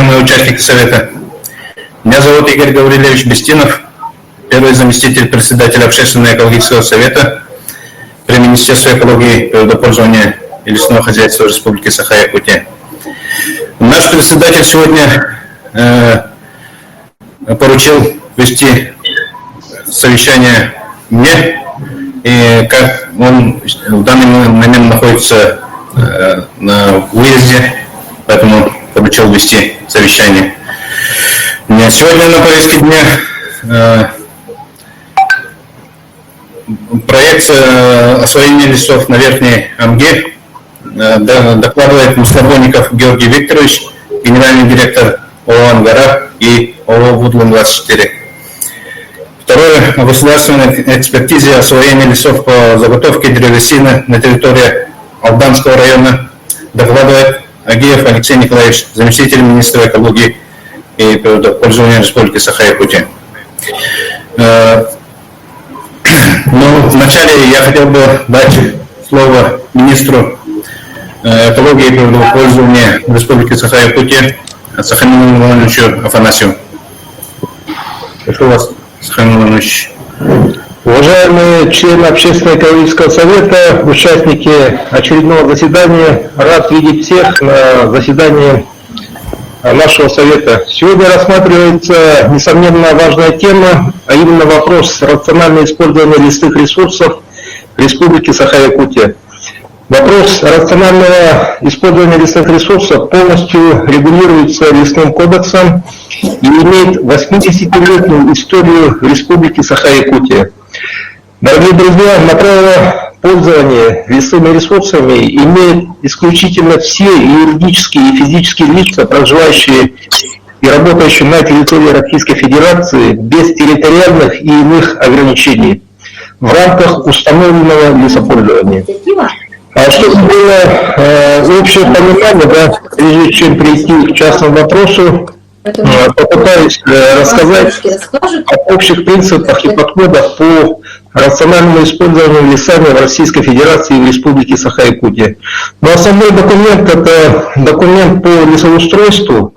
уважаемые участники Совета. Меня зовут Игорь Гаврилевич Бестинов, первый заместитель председателя Общественного экологического совета при Министерстве экологии, природопользования и лесного хозяйства Республики Саха-Якутия. Наш председатель сегодня поручил вести совещание мне, и как он в данный момент находится на выезде, поэтому поручил вести совещание. Сегодня на повестке дня проект освоения лесов на Верхней Амге. Докладывает Мустафонников Георгий Викторович, генеральный директор ООО «Ангара» и ООО «Вудланд-24». Второе. О государственной экспертизе освоения лесов по заготовке древесины на территории Алданского района докладывает Агиев Алексей Николаевич, заместитель министра экологии и природопользования Республики Саха-Якутия. Но вначале я хотел бы дать слово министру экологии и природопользования Республики Саха-Якутия Сахамину Ивановичу Афанасьеву. Прошу вас, Сахамин Иванович. Уважаемые члены Общественного экологического совета, участники очередного заседания, рад видеть всех на заседании нашего совета. Сегодня рассматривается, несомненно, важная тема, а именно вопрос рационального использования лесных ресурсов в Республике Саха-Якутия. Вопрос рационального использования лесных ресурсов полностью регулируется Лесным кодексом и имеет 80-летнюю историю Республики Саха-Якутия. Дорогие друзья, на право пользования лесными ресурсами имеют исключительно все юридические и физические лица, проживающие и работающие на территории Российской Федерации без территориальных и иных ограничений в рамках установленного лесопользования. Чтобы было общее понимание, прежде чем перейти к частному вопросу, попытаюсь рассказать о общих принципах и подходах по рациональному использованию лесами в Российской Федерации и в Республике Саха-Якутия. Но основной документ – это документ по лесоустройству.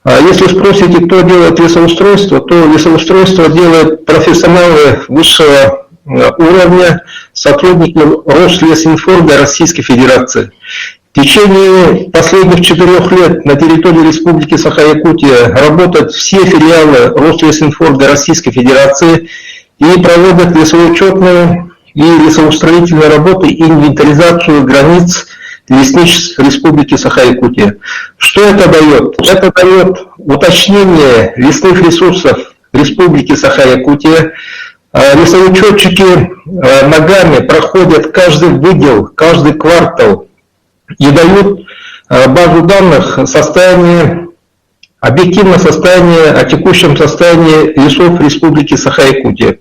Если спросите, кто делает лесоустройство, то лесоустройство делают профессионалы высшего уровня, сотрудники Рослесинформа Российской Федерации. В течение последних 4 лет на территории Республики Саха-Якутия работают все филиалы Рослесинформа Российской Федерации и проводят лесоучетную и лесоустроительные работы и инвентаризацию границ лесничеств Республики Саха-Якутия. Что это дает? Это дает уточнение лесных ресурсов Республики Саха-Якутия. Лесоучетчики ногами проходят каждый выдел, каждый квартал и дают базу данных объективное состояние о текущем состоянии лесов Республики Саха-Якутия.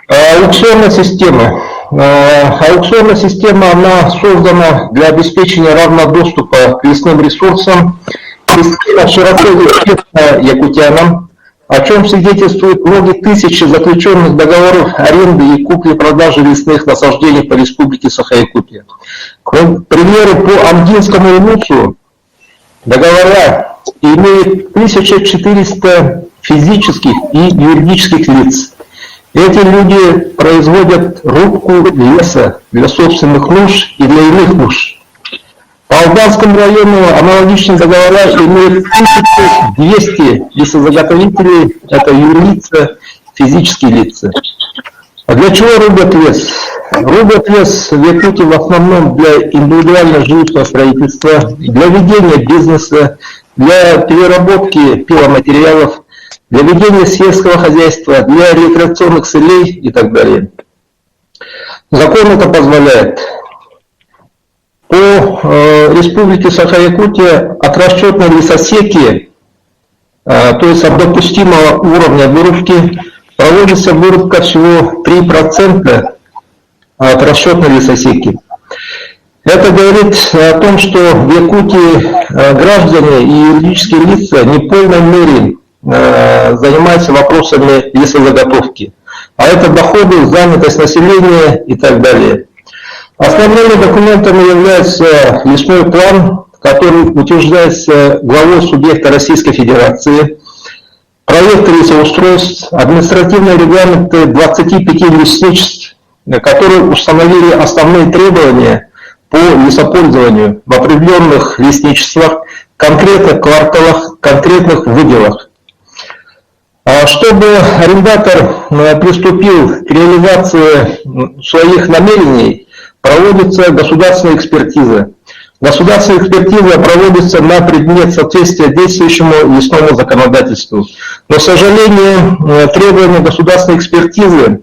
Аукционная система. Аукционная система, она создана для обеспечения равного доступа к лесным ресурсам. Система широко известна якутянам, о чем свидетельствуют многие тысячи заключенных договоров аренды и купли-продажи лесных насаждений по Республике Саха-Якутия. К примеру, по Амгинскому ИНУСу договора имеют 1400 физических и юридических лиц. Эти люди производят рубку леса для собственных нужд и для иных нужд. По Алданскому району аналогичные договора имеют 1200 лесозаготовителей, это юрлица, физические лица. А для чего рубят лес? Рубят лес в Якутии в основном для индивидуального жилищного строительства, для ведения бизнеса, для переработки пиломатериалов, для ведения сельского хозяйства, для рекреационных целей и так далее. Закон это позволяет. По Республике Саха-Якутия от расчетной лесосеки, то есть от допустимого уровня вырубки, проводится вырубка всего 3% от расчетной лесосеки. Это говорит о том, что в Якутии граждане и юридические лица не в полной мере занимаются вопросами лесозаготовки. А это доходы, занятость населения и так далее. Основными документами является лесной план, который утверждается главой субъекта Российской Федерации, проект лесоустройств, административные регламенты 25 лесничеств, которые установили основные требования по лесопользованию в определенных лесничествах, конкретных кварталах, конкретных выделах. Чтобы арендатор приступил к реализации своих намерений, проводится государственная экспертиза. Государственная экспертиза проводится на предмет соответствия действующему лесному законодательству. Но, к сожалению, требования государственной экспертизы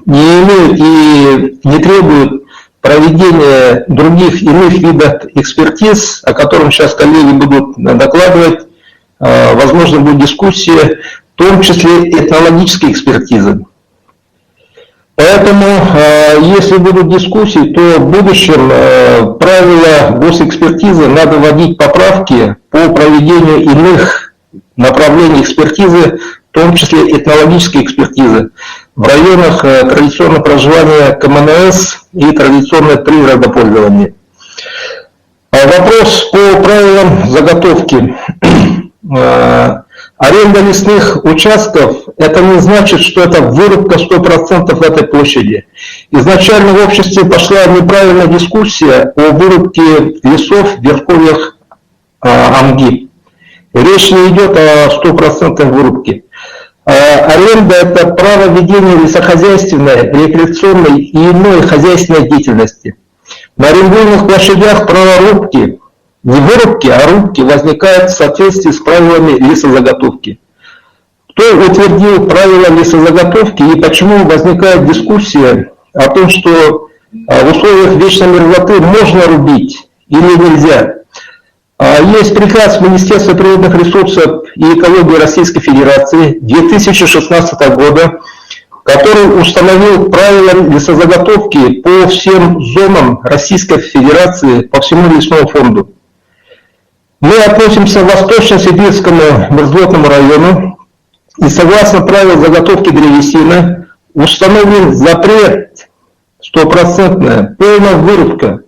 не имеют и не требуют проведения других иных видов экспертиз, о которых сейчас коллеги будут докладывать. Возможно, будет дискуссия, в том числе этнологические экспертизы. Поэтому, если будут дискуссии, то в будущем правила госэкспертизы надо вводить поправки по проведению иных направлений экспертизы, в том числе этнологической экспертизы, в районах традиционного проживания КМНС и традиционное природопользование. Вопрос по правилам заготовки. Аренда лесных участков – это не значит, что это вырубка 100% этой площади. Изначально в обществе пошла неправильная дискуссия о вырубке лесов в верховьях Амги. Речь не идет о 100% вырубке. Аренда – это право ведения лесохозяйственной, рекреационной и иной хозяйственной деятельности. На арендуемых площадях право рубки, не вырубки, а рубки возникает в соответствии с правилами лесозаготовки. Кто утвердил правила лесозаготовки и почему возникает дискуссия о том, что в условиях вечной мерзлоты можно рубить или нельзя? Есть приказ Министерства природных ресурсов и экологии Российской Федерации 2016 года, который установил правила лесозаготовки по всем зонам Российской Федерации, по всему лесному фонду. Мы относимся к Восточно-Сибирскому мерзлотному району, и согласно правилам заготовки древесины установлен запрет, 100% полная вырубка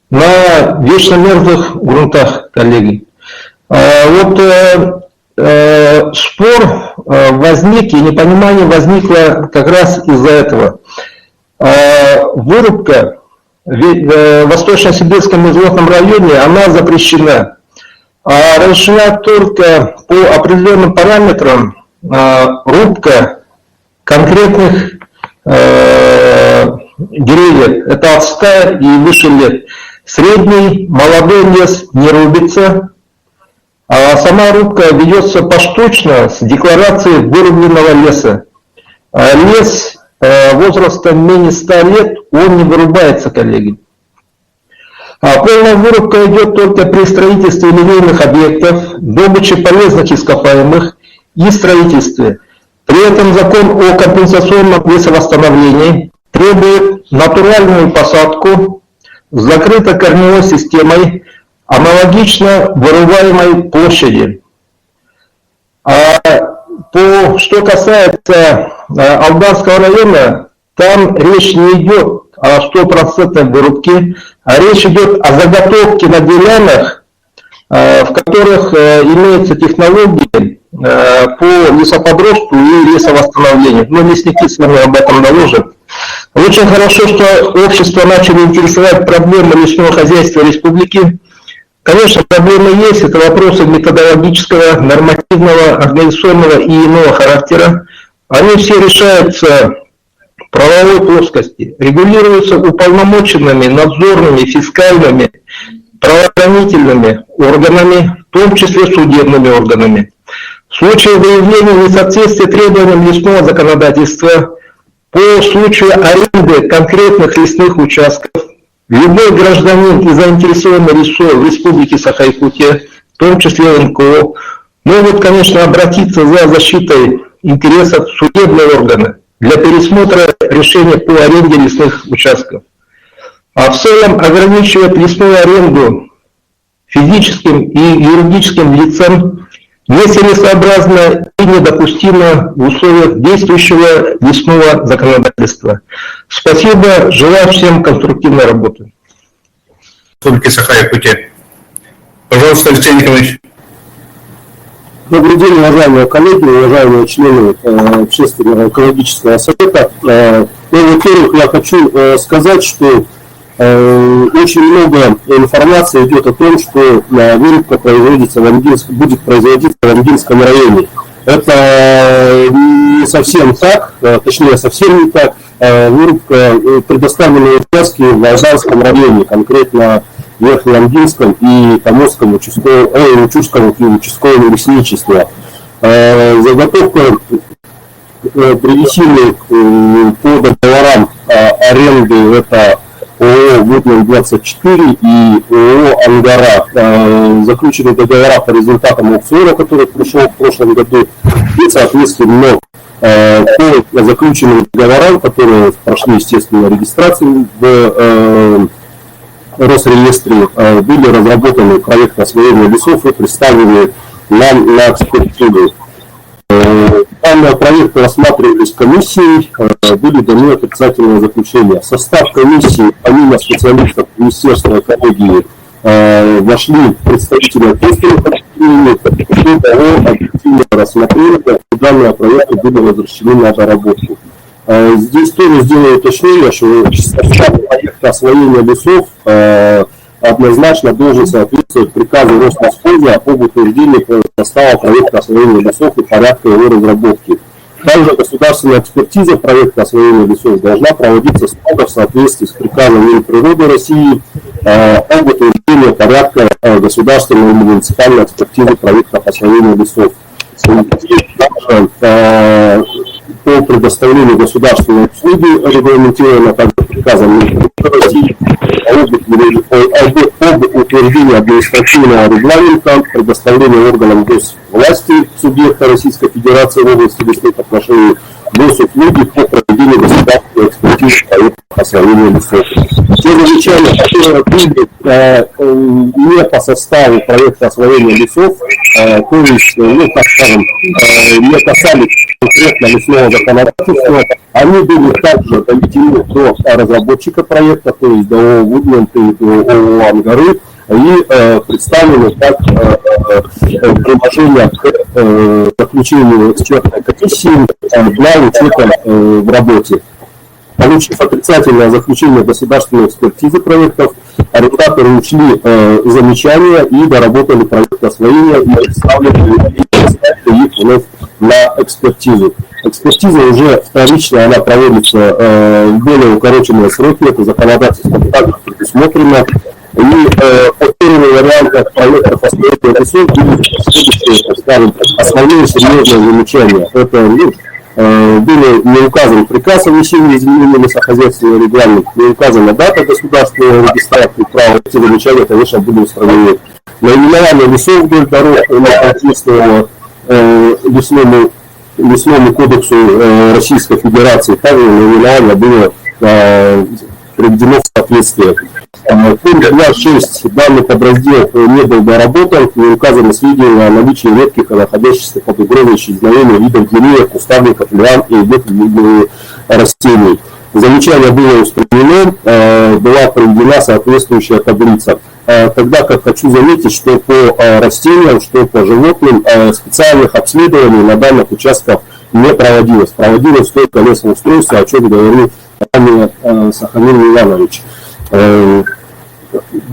на вечно мерзлых грунтах, коллеги. Спор возник и непонимание возникло как раз из-за этого. Вырубка в Восточно-Сибирском мерзлотном районе, она запрещена. Разрешена только по определенным параметрам рубка конкретных деревьев. Это от 100 и выше лет. Средний молодой лес не рубится, а сама рубка ведется поштучно с декларацией вырубленного леса. Лес возрастом менее 100 лет, он не вырубается, коллеги. Полная вырубка идет только при строительстве линейных объектов, добыче полезных ископаемых и строительстве. При этом закон о компенсационном лесовосстановлении требует натуральную посадку с закрытой корневой системой, аналогично вырубаемой площади. Что касается Алданского района, там речь не идет о 100% вырубке, а речь идет о заготовке на делянах, в которых имеются технологии по лесоподросту и лесовосстановлению. Но лесники с вами об этом доложат. Очень хорошо, что общество начало интересовать проблемы лесного хозяйства республики. Конечно, проблемы есть, это вопросы методологического, нормативного, организационного и иного характера. Они все решаются в правовой плоскости, регулируются уполномоченными, надзорными, фискальными, правоохранительными органами, в том числе судебными органами. В случае выявления несоответствия требованиям лесного законодательства, по случаю аренды конкретных лесных участков, любой гражданин и заинтересованный лицо в Республике Саха-Якутия, в том числе НКО, могут, конечно, обратиться за защитой интересов в судебные органы для пересмотра решения по аренде лесных участков. А в целом ограничивать лесную аренду физическим и юридическим лицам нецелесообразно и недопустимо в условиях действующего лесного законодательства. Спасибо, желаю всем конструктивной работы. Республики Саха-Якутия. Пожалуйста, Алексей Николаевич. Добрый день, уважаемые коллеги, уважаемые члены Общественного экологического совета. Во-первых, я хочу сказать, что очень много информации идет о том, что вырубка будет производиться в Ангинском районе. Это не совсем так, точнее совсем не так. Вырубка предоставлены участки в Волжанском районе, конкретно в Верхнеангинском и Каморском участковом лесничестве. Заготовка привезены по договорам аренды это ООО «Вудман-24» и ООО «Ангара». Заключены договора по результатам аукциона, который прошел в прошлом году, и, соответственно, по заключенным договорам, которые прошли, естественно, регистрацию в Росреестре, были разработаны проекты освоения лесов и представлены нам на экспертизу. Данные проекты рассматривались комиссией, были даны отрицательные заключения. В состав комиссии, помимо специалистов Министерства экологии, вошли представители ответственных подразделений, и того объективного рассмотрения, данные проекты были возвращены на доработку. Здесь тоже сделаю уточнение, что состав проекта освоения лесов однозначно должен соответствовать приказу Роснасхоза об утверждении состава проекта освоения лесов и порядка его разработки. Также государственная экспертиза проекта освоения лесов должна проводиться строго в соответствии с приказом Минприроды России об утверждении порядка государственной и муниципальной экспертизы проектов освоения лесов. По предоставлению государственной услуги регламентировано также приказом Минприроды России об утверждении административного регламента предоставления органам госвласти субъекта Российской Федерации в области лесных отношений госуслуги по проведению государственной экспертизы проектов освоения лесов. Те замечания, которые были не по составу проекта освоения лесов, то есть, так скажем, не касались конкретно лесного законодательства, они были также доведены до разработчика проекта, то есть до ООО «Вудман» и до ООО «Ангары», и представлены как приложение к заключению экспертной комиссии для учета в работе. Получив отрицательное заключение государственной экспертизы проектов, арендаторы учли замечания и доработали проект освоения и представили их вновь на экспертизу. Экспертиза уже вторичная, она проводится в более укороченные сроки, это законодательством также предусмотрено. И по первому варианту проектов освоения лесов были следующие, так скажем, основные серьезные замечания. Это были не указан приказ о внесении изменений в лесохозяйственный регламент, не указана дата государственной регистрации права. Эти замечания, конечно, были устранены. Наименование лесов вдоль дорог соответствовало лесному кодексу Российской Федерации. Также наименование было приведено в соответствие. Пункт 2.6. Данный подраздел не был доработан, не указаны сведения о наличии редких и находящихся под угрозой исчезновения видов деревьев, кустарников, лиан и ветвей растений. Замечание было устранено, была проведена соответствующая таблица. Тогда как хочу заметить, что по растениям, что по животным специальных обследований на данных участках не проводилось. Проводилось только лесоустройство, о чем говорил ранее Сахамин Иванович.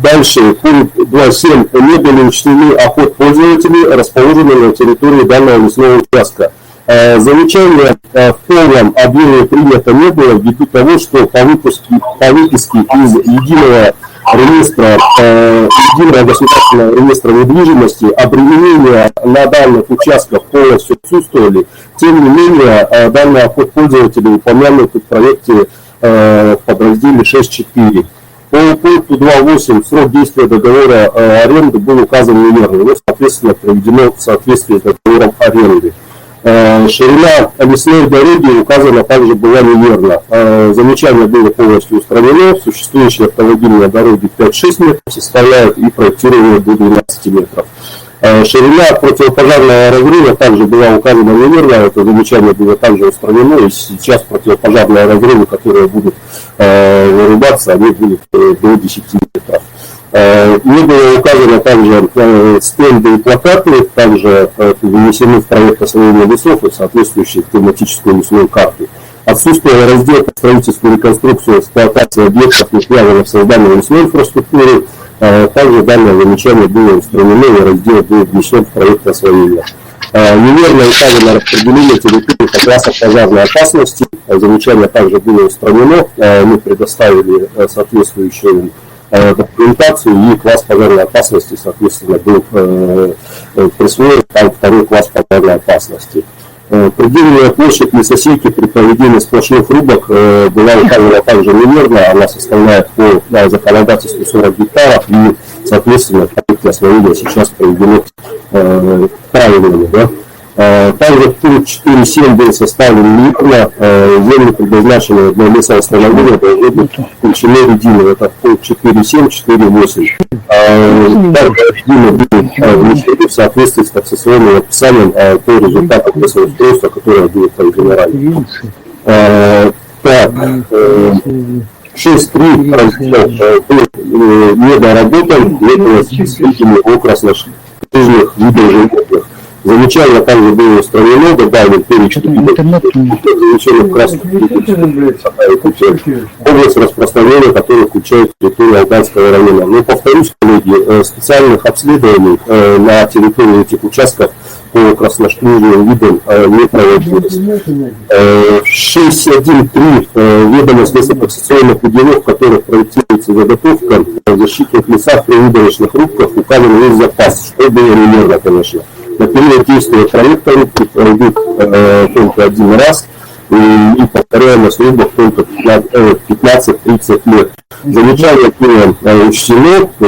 Дальше, пункт 2.7. Не были учтены охот пользователей, расположенные на территории данного лесного участка. Замечание в полном объеме принято не было ввиду того, что по выписке из единого государственного реестра недвижимости обременения на данных участках полностью отсутствовали. Тем не менее, данный охот пользователей упомянут в проекте в подразделе 6.4. По пункту 2.8 срок действия договора аренды был указан неверно, но, соответственно, проведено в соответствии с договором аренды. Ширина лесной дороги указана также была неверно. Замечание было полностью устранено. Существующие автомобильные дороги 5-6 метров составляют и проектирование до 12 метров. Ширина противопожарного разрыва также была указана неверно, это замечание было также устранено, и сейчас противопожарные разрывы, которые будут вырубаться, они будут до 10 метров. Не было указано также стенды и плакаты, также внесены в проект освоения лесов и соответствующие тематическую лесную карту. Отсутствие раздела строительства, реконструкцию, эксплуатации объектов, не связанных с созданием лесной инфраструктуры. Также данное замечание было устранено и раздел был внесен в проект освоения. Неверно указано распределение территории по классам пожарной опасности. Замечание также было устранено. Мы предоставили соответствующую документацию, и класс пожарной опасности, соответственно, был присвоен там второй класс пожарной опасности. Предельная площадь лесосеки при проведении сплошных рубок была указана также неверно. Она составляет по законодательству 40 гектаров, и, соответственно, проект освоения сейчас проведено правильно. Да? Также пункт 4.7 был составлен неверно. Земли, предназначенные для лесоостановления, должны быть включены редины. Это пункт 4.7, 4.8. Также редины были внесены в соответствии с таксационным описанием по результатам лесоустройства, которое будет проведено ранее. Так, 6.3 раздел был недоработан, это спецификами о краснокнижных видах животных. Замечание также было устранено, добавлен перечень замечаний в красных область распространения, которая включает территорию Алданского района. Но, повторюсь, коллеги, специальных обследований на территории этих участков по краснокнижным видам не проводилось. 6.1.3 ведомость лесотаксационных уделов, в которых проектируется заготовка в защитных лесах при выдорочных рубках, указан весь запас, что было неверно, конечно. На период действия проекта рубки пройдут только один раз, и повторяемость рубок только 15-30 лет. Замечание было учтено, и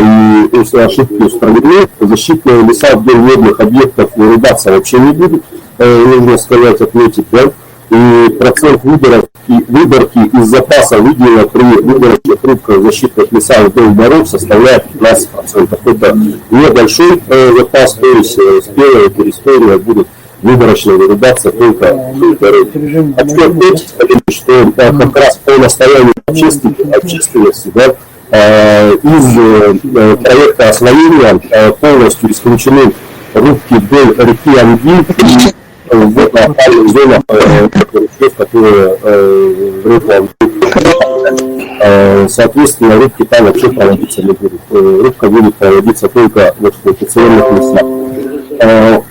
ошибки устранены. Защитные леса вдоль водных объектов вырубаться вообще не будут, нужно сказать, отметить, да? И процент выборки из запаса выделено при выборочных рубках защитных лесах вдоль дорог составляет 15%. Это небольшой запас, то есть с первой территории будут выборочно вырубаться только дороги. Хочу отметить, что как раз по настоянию общественности, да, из проекта освоения полностью исключены рубки вдоль реки Амги, в опальных зонах, которые соответственно, рубки там вообще проводиться не будут. Рубка будет проводиться только в эксплуатационных местах.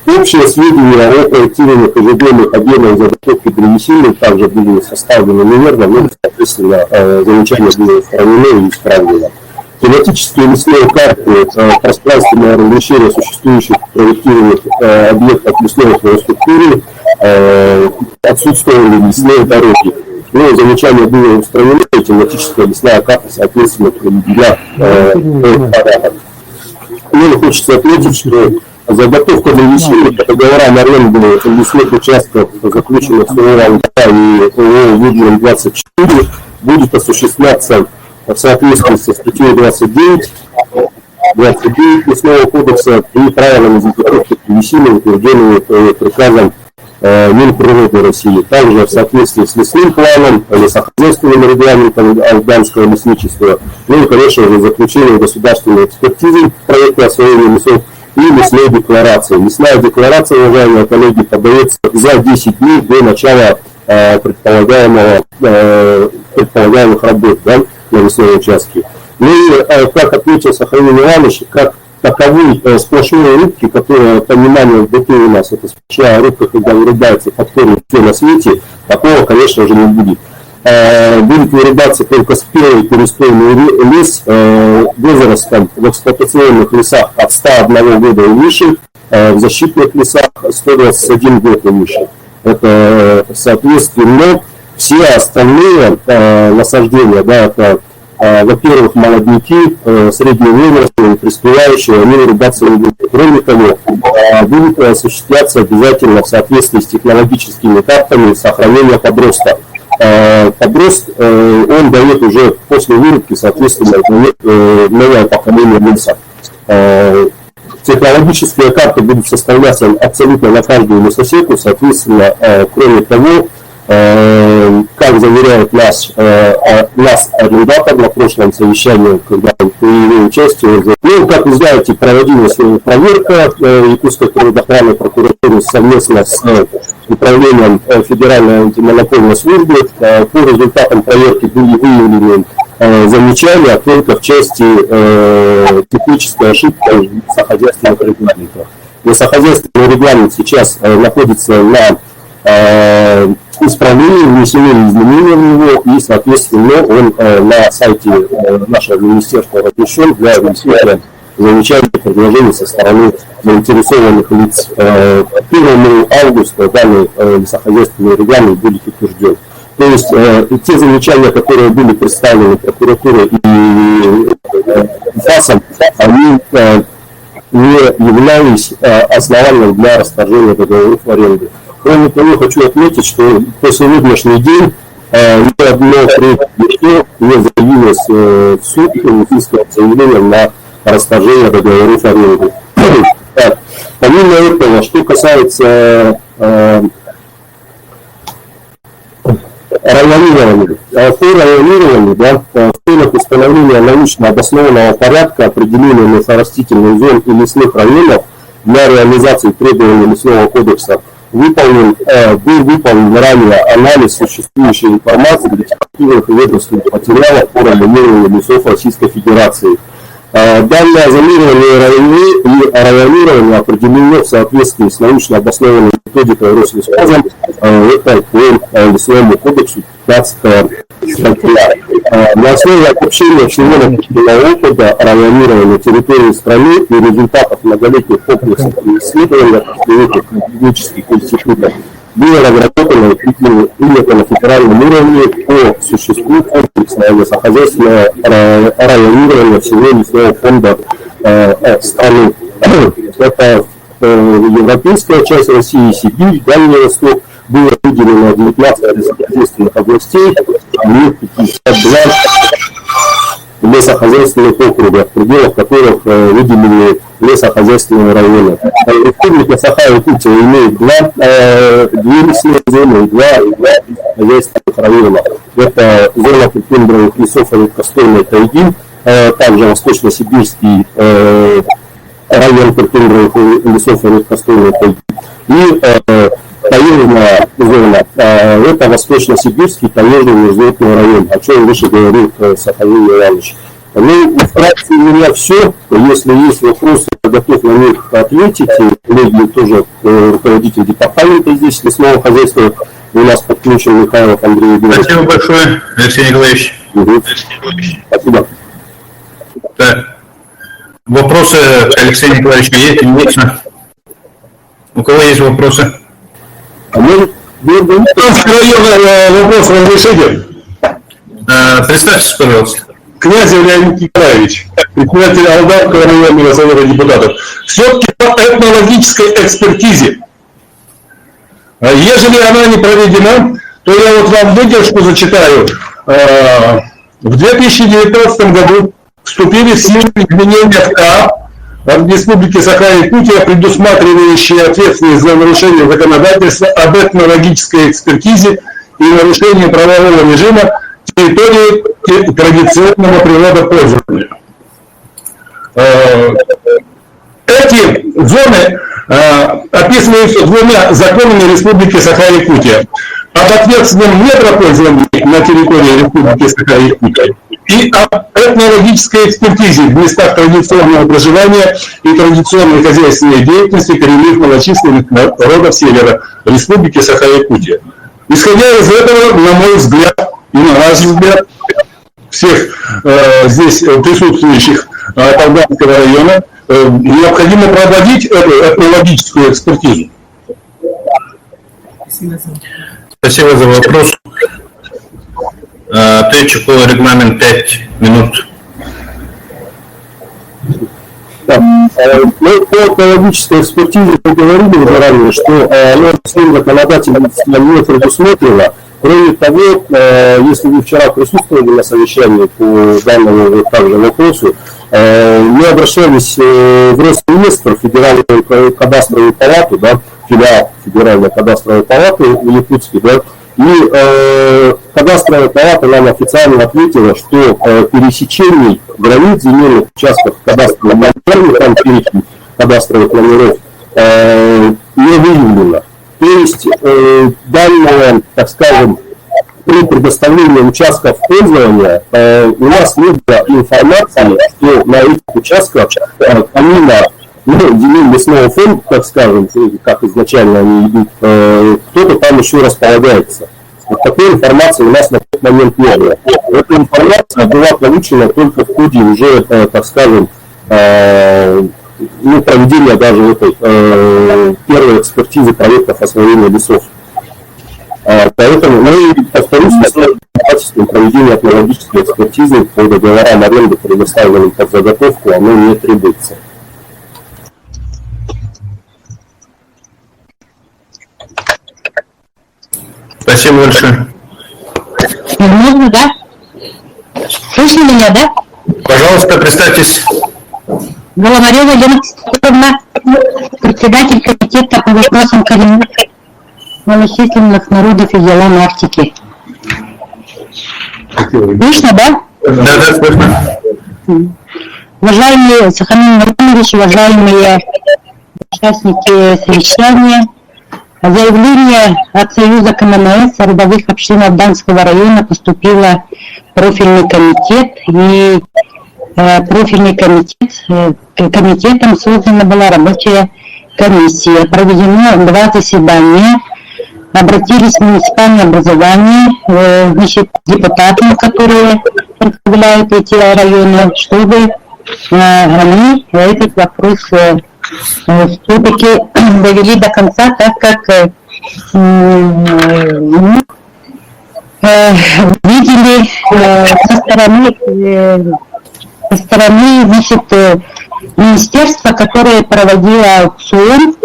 Общие сведения о проектированных ежедневных объемах заготовки древесины также были составлены неверно, но, соответственно, замечания были устранены и исправлены. Тематические лесные карты пространственного размещения существующих проектированных объектов лесной инфраструктуры отсутствовали лесные дороги. Но замечание было устранено, и тематическая лесная карта, соответственно, проведена в порядок. Мне хочется отметить, что заготовка древесины по договорам аренды лесных участков, заключенных с ООО и ООО «Выделен-24», будет осуществляться в соответствии со статьей 29 Лесного кодекса и правилами заготовки древесины, утвержденными приказом Минприроды России. Также в соответствии с лесным планом, лесохозяйственным регламентом Алданского лесничества, ну и, конечно же, заключение государственной экспертизы проекта освоения лесов и лесной декларации. Лесная декларация, уважаемые коллеги, подается за 10 дней до начала предполагаемых работ, да, на лесной участке. Ну и, как отметил Сахалин Иванович, как таковой сплошной рубки, которая, понимание в ДТ у нас, это сплошная рубка, когда вырубается под корень все на свете, такого, конечно же, не будет. Будет вырубаться только спелый перестойный лес возрастом в эксплуатационных лесах от 101 года и выше, в защитных лесах 121 год и выше. Это, соответственно, все остальные насаждения, да, это, во-первых, молодняки, среднего возраста и преуспевающие, они вырубаться не будут. Кроме того, будут осуществляться обязательно в соответствии с технологическими картами сохранения подроста. Подрост, он дает уже после вырубки, соответственно, новое поколение леса. Технологические карты будут составляться абсолютно на каждую лесосеку, соответственно, кроме того, как заверяет нас арендатор на прошлом совещании, когда он принял участие. Ну, как вы знаете, проводилась проверка Якутской природоохранной прокуратуры совместно с управлением Федеральной антимонопольной службы. По результатам проверки были выявлены замечания только в части технической ошибки лесохозяйственных регламентов. Лесохозяйственный регламент сейчас находится на исправлении, внесены изменения в него, и, соответственно, он на сайте нашего министерства размещен для внесения замечаний и предложений со стороны заинтересованных лиц. К 1 августа данный лесохозяйственный регламент будет утвержден. То есть те замечания, которые были представлены прокуратурой и ФАСом, они не являлись основанием для расторжения договоров аренды. Кроме того, хочу отметить, что по сегодняшний день ни одно лицо не заявилось в суд с иском заявлением на расторжение договоров аренды. Так, помимо этого, что касается районирования. По районированию, да, в целях установления научно обоснованного порядка определения лесорастительных зон и лесных районов для реализации требований Лесного кодекса был выполнен ранее анализ существующей информации для архивных и ведомственных материалов по районированию лесов Российской Федерации. Данное зонирование и районирование определено в соответствии с научно обоснованной методикой Рослесхозом, это по Лесному кодексу 15 статья. На основе обобщения всего накопленного опыта районирования территории страны и результатов многолетних комплексных исследований технических институтов было разработано и принято на федеральном уровне по существу комплексное лесохозяйственное районирование всего лесного фонда страны. Это европейская часть России, Сибирь, Дальний Восток. Было выделено 19 лесохозяйственных областей, и 52 лесохозяйственных округа, в пределах которых выделены лесохозяйственные районы. Республика Саха-Якутия имеет две лесные зоны и два хозяйственных района. Это зона предпендровых лесов и редкостойной тайги, также Восточно-Сибирский район предпендровых лесов и редкостойной тайги, и таежная зона, это Восточно-Сибирский таежный межзвездный район, о чем выше говорил Сахалин Иванович. Ну, вкратце у меня все. Если есть вопросы, я готов на них ответить. Коллеги тоже, руководитель департамента здесь лесного хозяйства, у нас подключен Михайлов Андрей Егорович. Спасибо большое, Алексей Николаевич. Угу. Спасибо. Так. Вопросы к Алексею Николаевичу есть? У кого есть вопросы? Вопрос разрешите? Представьтесь, пожалуйста. Князев Леонид Николаевич, председатель Алдарского районного совета депутатов. Все-таки по этнологической экспертизе, ежели она не проведена, то я вот вам выдержку зачитаю. В 2019 году вступили в силу изменения в КА Республики Саха-Якутия, предусматривающие ответственность за нарушение законодательства об этнологической экспертизе и нарушение правового режима территории традиционного природопользования. Эти зоны описываются двумя законами Республики Саха-Якутия: об ответственном недропользовании на территории Республики Саха-Якутия и об этнологической экспертизе в местах традиционного проживания и традиционной хозяйственной деятельности коренных малочисленных народов севера Республики Саха-Якутия. Исходя из этого, на мой взгляд и на наш взгляд, всех здесь присутствующих Алдарского района, необходимо проводить эту этнологическую экспертизу. Спасибо за вопрос. Ответчик по регламенту 5 минут. Мы по экологической экспертизе поговорили уже ранее, что она законодательно не предусмотрена. Кроме того, если вы вчера присутствовали на совещании по данному также вопросу, мы обращались в Росреестр, Федеральную кадастровую палату, да, филиал Федеральной кадастровой палаты в Якутске, да, И кадастровая палата нам официально ответила, что пересечений границ земельных участков кадастрового номера, там перечень кадастровых номеров, не выявлено. То есть данные, так скажем, при предоставлении участков пользования у нас нет информации, что на этих участках, помимо земель лесного фонда, так скажем, как изначально они идут, кто-то там еще располагается. Вот такой информации у нас на тот момент не было. Эта информация была получена только в ходе уже, так скажем, проведения даже этой первой экспертизы проектов освоения лесов. Поэтому, повторюсь, качеством проведения этнологической экспертизы по договорам аренды, предоставленным под заготовку, оно не требуется. Спасибо большое. Можно, да? Слышно меня, да? Пожалуйста, представьтесь. Голованова Елена Петровна, председатель комитета по вопросам коренных малочисленных народов и делам Арктики. Слышно, да? Да, слышно. Уважаемые Сахамин Владимирович, уважаемые участники совещания, заявление от Союза КМНС родовых общин Алданского района поступило в профильный комитет, и комитетом создана была рабочая комиссия. Проведено 2 заседания. Обратились в муниципальное образование, депутатам, которые представляют эти районы, чтобы они этот вопрос все-таки довели до конца, так как видели со стороны министерства, которое проводило аукцион,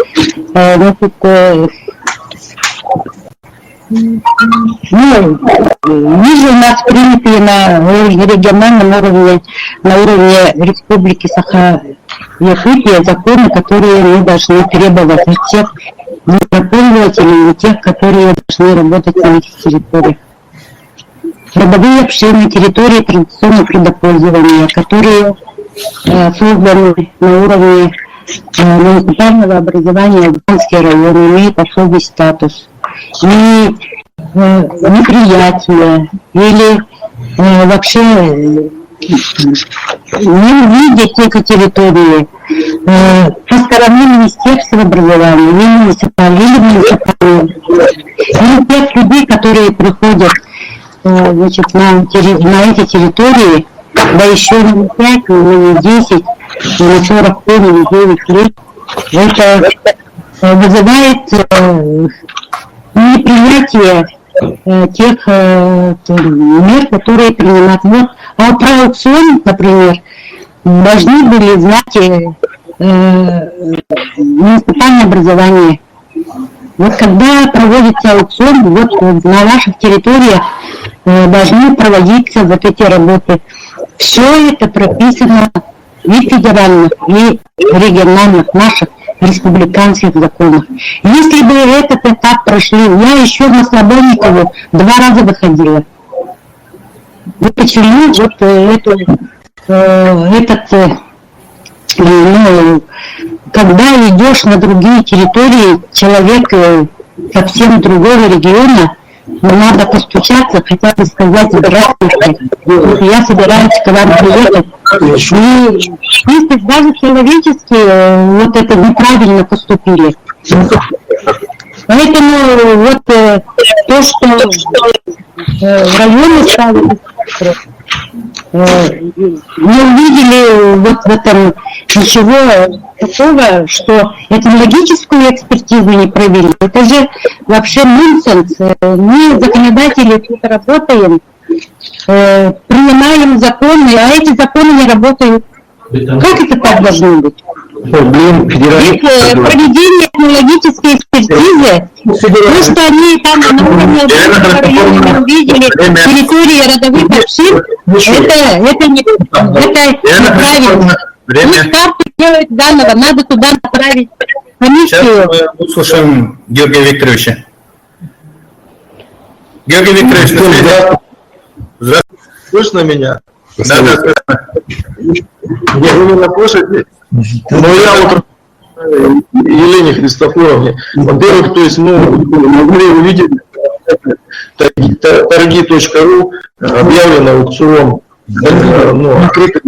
ниже у нас принятые на региональном уровне, на уровне Республики Саха-Якутия законы, которые мы должны требовать от всех пользователей и тех, которые должны работать на этих территориях. Родовые общины, территории традиционного предопользования, которые созданы на уровне муниципального образования Алданский район, имеют особый статус. И неприятие или вообще не увидеть эти территории со стороны Министерства образования или муниципального, или тех людей, которые приходят значит, на эти территории, да еще не 5, не 10, не 45, не 9 лет, это вызывает неприятие тех мер, которые принимают. Вот, а про аукцион, например, должны были знать муниципальное образование. Вот когда проводится аукцион, вот на наших территориях должны проводиться вот эти работы. Все это прописано и федеральных, и региональных наших республиканских законах. Если бы этот этап прошли, я еще на Слободникову 2 раза выходила. И почему вот когда идешь на другие территории, человек совсем другого региона, надо постучаться, хотя бы сказать: здравствуйте, я собираюсь к вам приехать. И даже человечески вот это неправильно поступили. Поэтому вот то, что в районе стали, не увидели вот в этом ничего такого, что этнологическую экспертизу не провели. Это же вообще нонсенс. Мы, законодатели, тут работаем, принимаем законы, а эти законы не работают. Как это так должно быть? Проведение этнологической экспертизы, просто они там на уровне района увидели территории родовых общин, это неправильно. Пусть карту делают заново, надо туда направить комиссию. Сейчас мы услышим Георгия Викторовича. Георгий Викторович, на связи. Здравствуйте. Слышно меня? Да, да, слышно. Нет, вы меня слышите? Но я вот Елене Христофоровне, во-первых, то есть, мы увидели, торги.ру объявлен аукцион, открыто,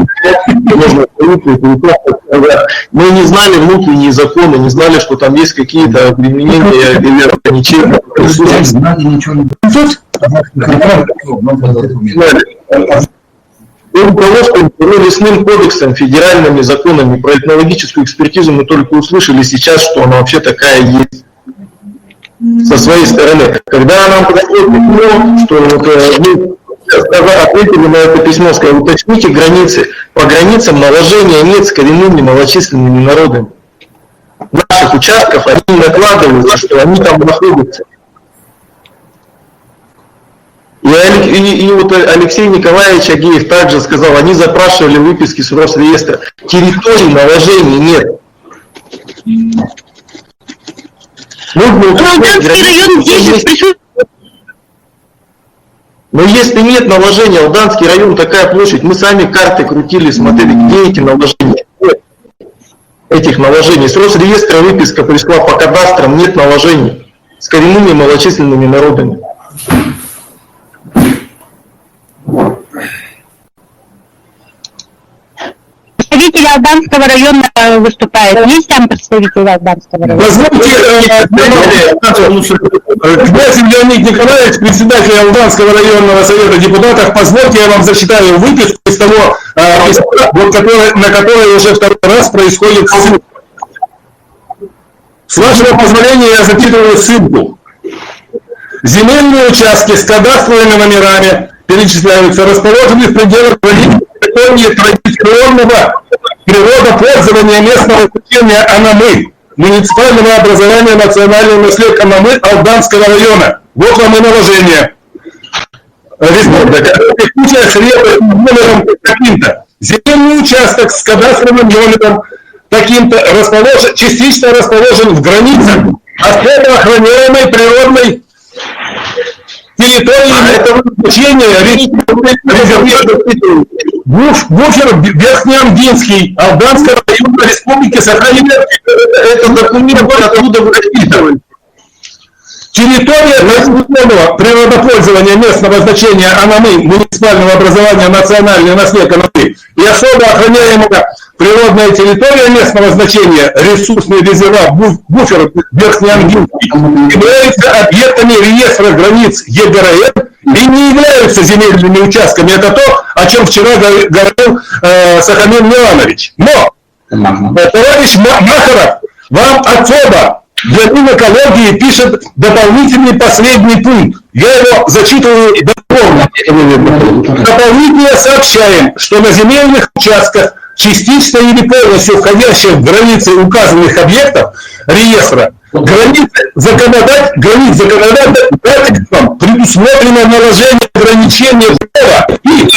можно мы не знали внутренние законы, не знали, что там есть какие-то обременения или ограничения. Руководством лесным кодексом, федеральными законами про этнологическую экспертизу мы только услышали сейчас, что она вообще такая есть со своей стороны. Когда нам подошло письмо, что вот мы ответили на это письмо, сказали, уточните границы. По границам наложения нет с коренными малочисленными народами. Наших участков они накладываются, что они там находятся. И вот Алексей Николаевич Агеев также сказал, они запрашивали выписки с Росреестра. Территории наложений нет. Но если нет наложения, Алданский район такая площадь, мы сами карты крутили, смотрели, где эти наложения. Нет этих наложений. С Росреестра выписка пришла по кадастрам, нет наложений с коренными малочисленными народами. Представитель Алданского района выступает. Есть там представитель Алданского района? Позвольте, князь Леонид Николаевич, председатель Алданского районного совета депутатов, позвольте, я вам зачитаю выписку из того, на которой уже второй раз происходит ссылка. С вашего позволения я зачитываю ссылку. Земельные участки с кадастровыми номерами перечисляются, расположены в пределах традиционного природопользования местного значения Анамы, муниципального образования национального наследия Анамы Алданского района. Вот вам и наложение. Текущая среда номером таким-то. Земельный участок с кадастровым номером таким-то частично расположен в границах особо охраняемой природной территории этого значения буфер Верхнеамдинский, Алданского района Республики Саха-Якутия. Это документ, откуда вы рассчитывали. Территория национального природопользования местного значения Анамы, муниципального образования национальной наследия Анамы и особо охраняемая природная территория местного значения, ресурсный резерват буфер Верхнеамдинский, являются объектами реестра границ ЕГРН и не являются земельными участками. Это то, о чем вчера говорил Сахамин Миланович. Но, товарищ Махаров, вам отсюда для Минэкологии пишет дополнительный последний пункт. Я его зачитываю дословно. Дополнительно сообщаем, что на земельных участках, частично или полностью входящих в границы указанных объектов реестра, границ законодательством предусмотрено наложение ограничения права и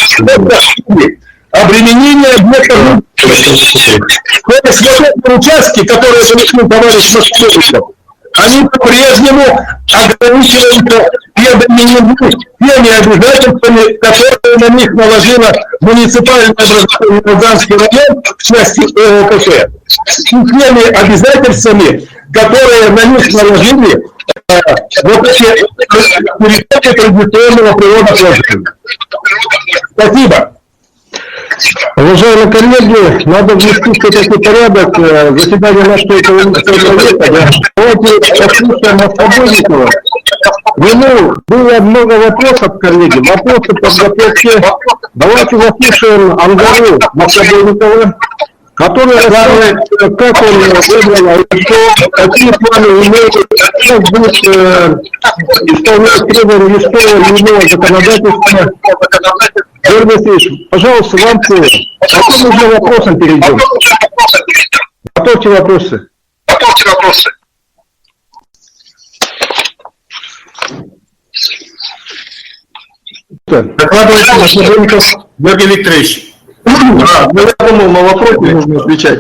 обременение объектов. То есть вот эти участки, которые занесены товарищ Москвичев, они по-прежнему ограничиваются теми обязательствами, которые на них наложила муниципальное образование Алданский район в части ОКП. Теми обязательствами, которые на них наложили вот эти территории традиционного природопользования. Спасибо. Уважаемые коллеги, надо внести все-таки порядок заседания нашего совета. Давайте послушаем Мостобойникова. Ему было много вопросов, коллеги, вопросы подготовки. Давайте послушаем Ангару Мостобойникова, который расскажет, как он выбрал, какие планы имеет, как будет исполнять требования лесного законодательства. Георгий Васильевич, пожалуйста, вам слово. Потом уже вопросом перейдем. Готовьте вопросы. Докладывайте, Мошенников Георгий Викторович. Я думал, на вопросы нужно отвечать.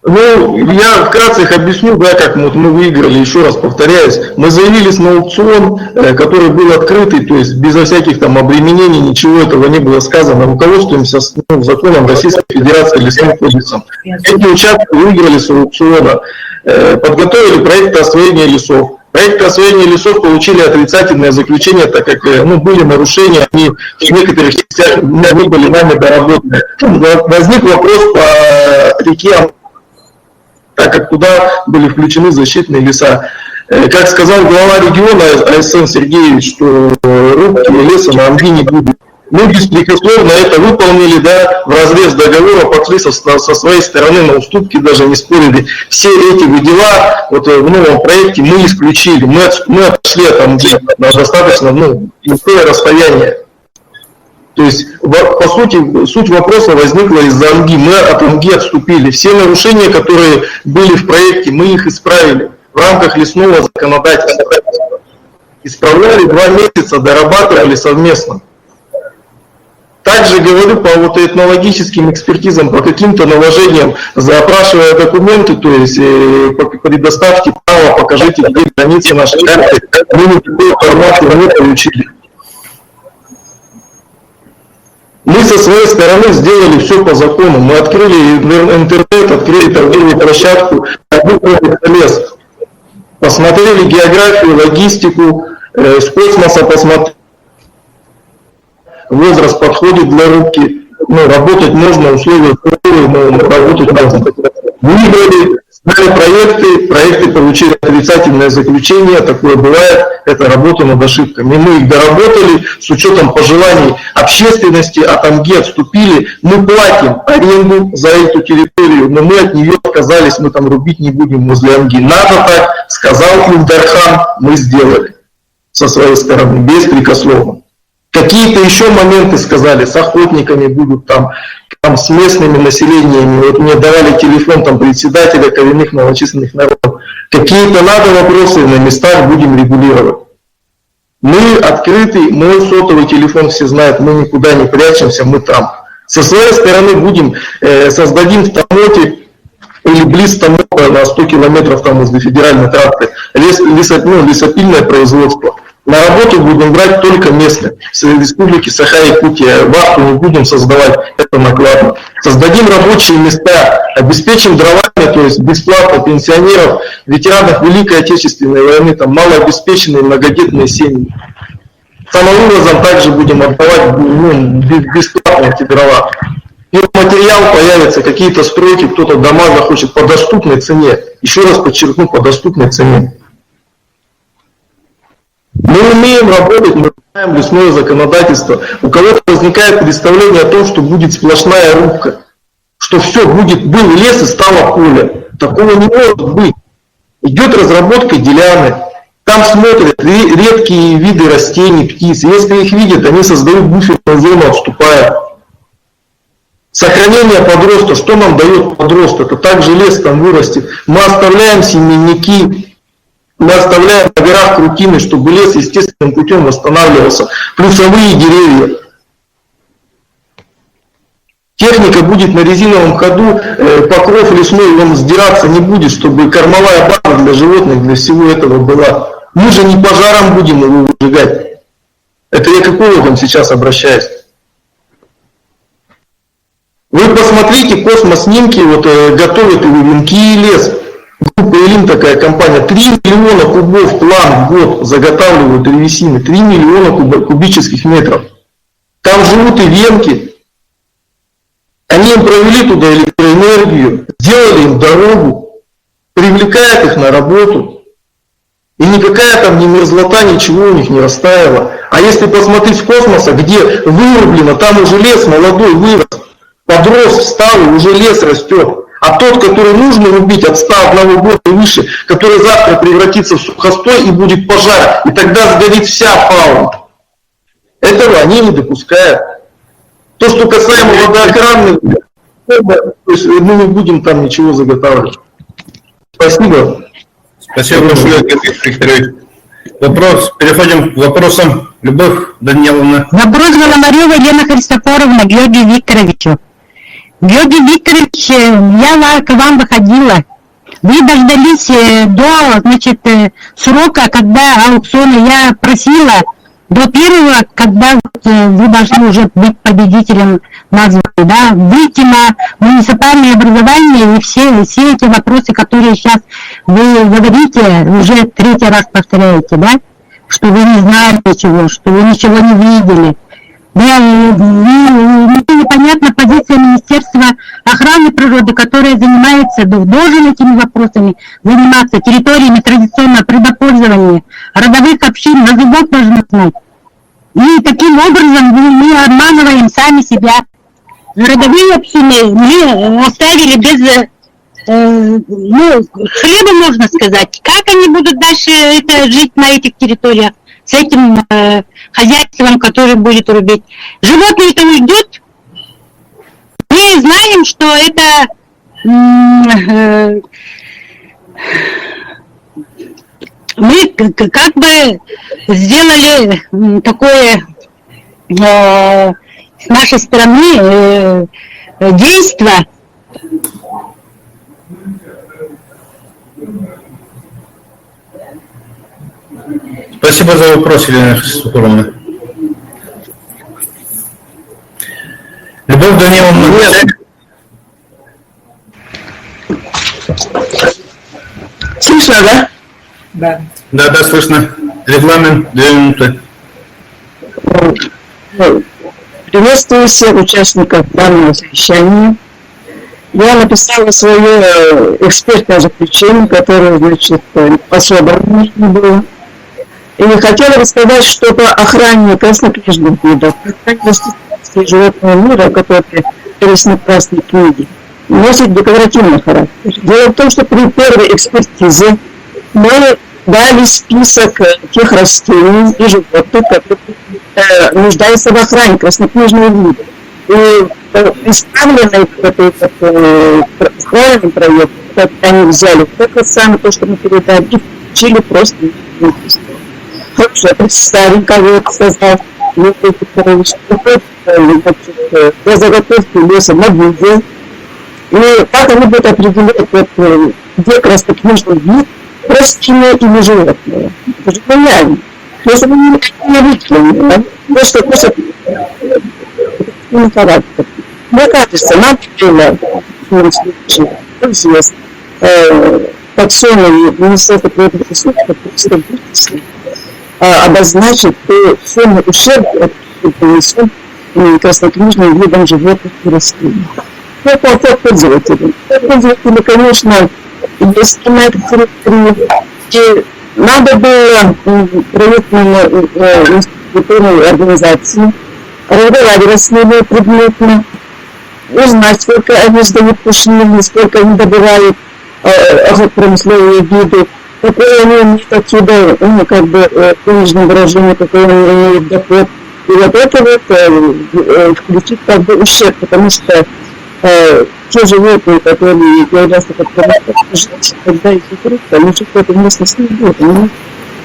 Ну, я вкратце их объясню, да, как мы выиграли, еще раз повторяюсь. Мы заявились на аукцион, который был открытый, то есть безо всяких там обременений, ничего этого не было сказано. Руководствуемся законом Российской Федерации лесным кодексом. Эти участки выиграли с аукциона, подготовили проекты освоения лесов. Проекты освоения лесов получили отрицательное заключение, так как были нарушения, они в некоторых частях не были нами доработаны. Возник вопрос по реке, так как туда были включены защитные леса. Как сказал глава региона АСН Сергеевич, что рубки леса на Амги не будет. Мы беспрекословно это выполнили, да, в разрез договора, пошли со своей стороны на уступки, даже не спорили. Все эти дела вот в новом проекте мы исключили. Мы отошли от Амги на достаточно большое расстояние. То есть, по сути, суть вопроса возникла из-за Амги. Мы от Амги отступили. Все нарушения, которые были в проекте, мы их исправили в рамках лесного законодательства. Исправляли 2 месяца, дорабатывали совместно. Также говорю по этнологическим экспертизам, по каким-то наложениям, запрашивая документы, то есть по предоставке права, покажите, где границы нашей карты, мы никакой информации не получили. Мы со своей стороны сделали все по закону. Мы открыли интернет, открыли торговую площадку, лес. Посмотрели географию, логистику, с космоса посмотрели. Возраст подходит для рубки. Работать можно, условия но работать можно. Выбрали, сняли проекты получили отрицательное заключение, такое бывает, это работа над ошибками. Мы их доработали с учетом пожеланий общественности, от Амги отступили. Мы платим аренду за эту территорию, но мы от нее отказались, мы там рубить не будем возле Амги. Надо так, сказал Илдархан, мы сделали со своей стороны, беспрекословно. Какие-то еще моменты сказали, с охотниками будут там с местными населениями. Вот мне давали телефон там председателя коренных малочисленных народов. Какие-то надо вопросы на местах будем регулировать. Мы открыты, мой сотовый телефон все знают, мы никуда не прячемся, мы там. Со своей стороны будем, создадим в Тамоте или близ Тамота на 100 километров там возле федеральной трассы лесопильное производство. На работу будем брать только местных, с республики Саха-Якутия, вахту не будем создавать, это накладно. Создадим рабочие места, обеспечим дровами, то есть бесплатно пенсионеров, ветеранов Великой Отечественной войны, там малообеспеченные многодетные семьи. Самым образом также будем отдавать бесплатно эти дрова. И материал появится, какие-то стройки, кто-то дома захочет по доступной цене. Еще раз подчеркну, по доступной цене. Мы умеем работать, мы знаем лесное законодательство. У кого-то возникает представление о том, что будет сплошная рубка, что все был лес и стало поле. Такого не может быть. Идет разработка деляны, там смотрят редкие виды растений, птиц. Если их видят, они создают буферную зону, отступая. Сохранение подроста, что нам дает подрост? Это также лес там вырастет. Мы оставляем семенники. Мы оставляем на горах крутины, чтобы лес естественным путем восстанавливался. Плюсовые деревья. Техника будет на резиновом ходу, покров лесной, он сдираться не будет, чтобы кормовая база для животных, для всего этого была. Мы же не пожаром будем его выжигать. Это я к экологам сейчас обращаюсь. Вы посмотрите космоснимки, готовят и венки и лес. Группа Илим, такая компания, 3 миллиона кубов план в год заготавливают древесины, 3 миллиона кубических метров. Там живут и венки. Они им провели туда электроэнергию, сделали им дорогу, привлекают их на работу. И никакая там ни мерзлота, ничего у них не растаяло. А если посмотреть с космоса, где вырублено, там уже лес молодой вырос, подрос, встал, и уже лес растет. А тот, который нужно рубить от 101 года и выше, который завтра превратится в сухостой и будет пожар, и тогда сгорит вся фауна. Этого они не допускают. То, что касаемо водоохранных, то есть мы не будем там ничего заготавливать. Спасибо. Спасибо большое, Георгий Викторович. Переходим к вопросам. Любовь Даниловна. Вопрос Голомарева Елена Христофоровна Георгию Викторовичу. Георгий Викторович, я к вам выходила. Вы дождались до, значит, срока, когда аукциона, я просила до первого, когда вы должны уже быть победителем названы, да, выйти на муниципальное образование и все эти вопросы, которые сейчас вы говорите, уже третий раз повторяете, да, что вы не знаете ничего, что вы ничего не видели. Да, мне непонятна позиция Министерства охраны природы, которое занимается, должен этими вопросами заниматься, территориями традиционного природопользования, родовых общин, на зубок должны знать. И таким образом мы обманываем сами себя. Родовые общины мы оставили без, хлеба, можно сказать. Как они будут дальше жить на этих территориях? С этим хозяйством, которое будет рубить. Животные-то уйдут. Мы знаем, что это мы как бы сделали такое с нашей стороны действие. Спасибо за вопрос, Елена Христофоровна. Любовь Даниловна. Слышно, да? Да. Да, слышно. Регламент 2 минуты. Приветствую всех участников данного совещания. Я написала свое экспертное заключение, которое, значит, по-особому не было. И хотела рассказать, что по охране краснокнижных видов, охране животного мира, которые написаны в Красной книге, носит декоративный характер. Дело в том, что при первой экспертизе мы дали список тех растений и животных, которые нуждаются в охране краснокнижного вида. И представленный правильный проект, как они взяли только самое то, что мы передали, и включили просто выпуск. Хорошо, представим, как я сказал, для заготовки леса на видео. И как они будут определять, где краснокнижный вид, растения или животные. Это же понятно. Если мы не видим, да? То, что просто характер. Мне кажется, нам было в этом случае известно таксоном Министерства природных ресурсов просто выяснить, обозначить сумму ущерба, который понесен краснокнижным видом животных и растений. Это по пользователям. Пользователи, конечно, есть на этой территории. И надо было проектную институтную организацию разговаривать с ними предметно, узнать, сколько они сдают пушнины, сколько они добывают промысловые виды, какое они имеют отсюда, денежное выражение, какой они имеют доход. И вот это включить как бы ущерб, потому что те животные, которые являются как жить, когда их рыбка, они жить в этой местности не будут.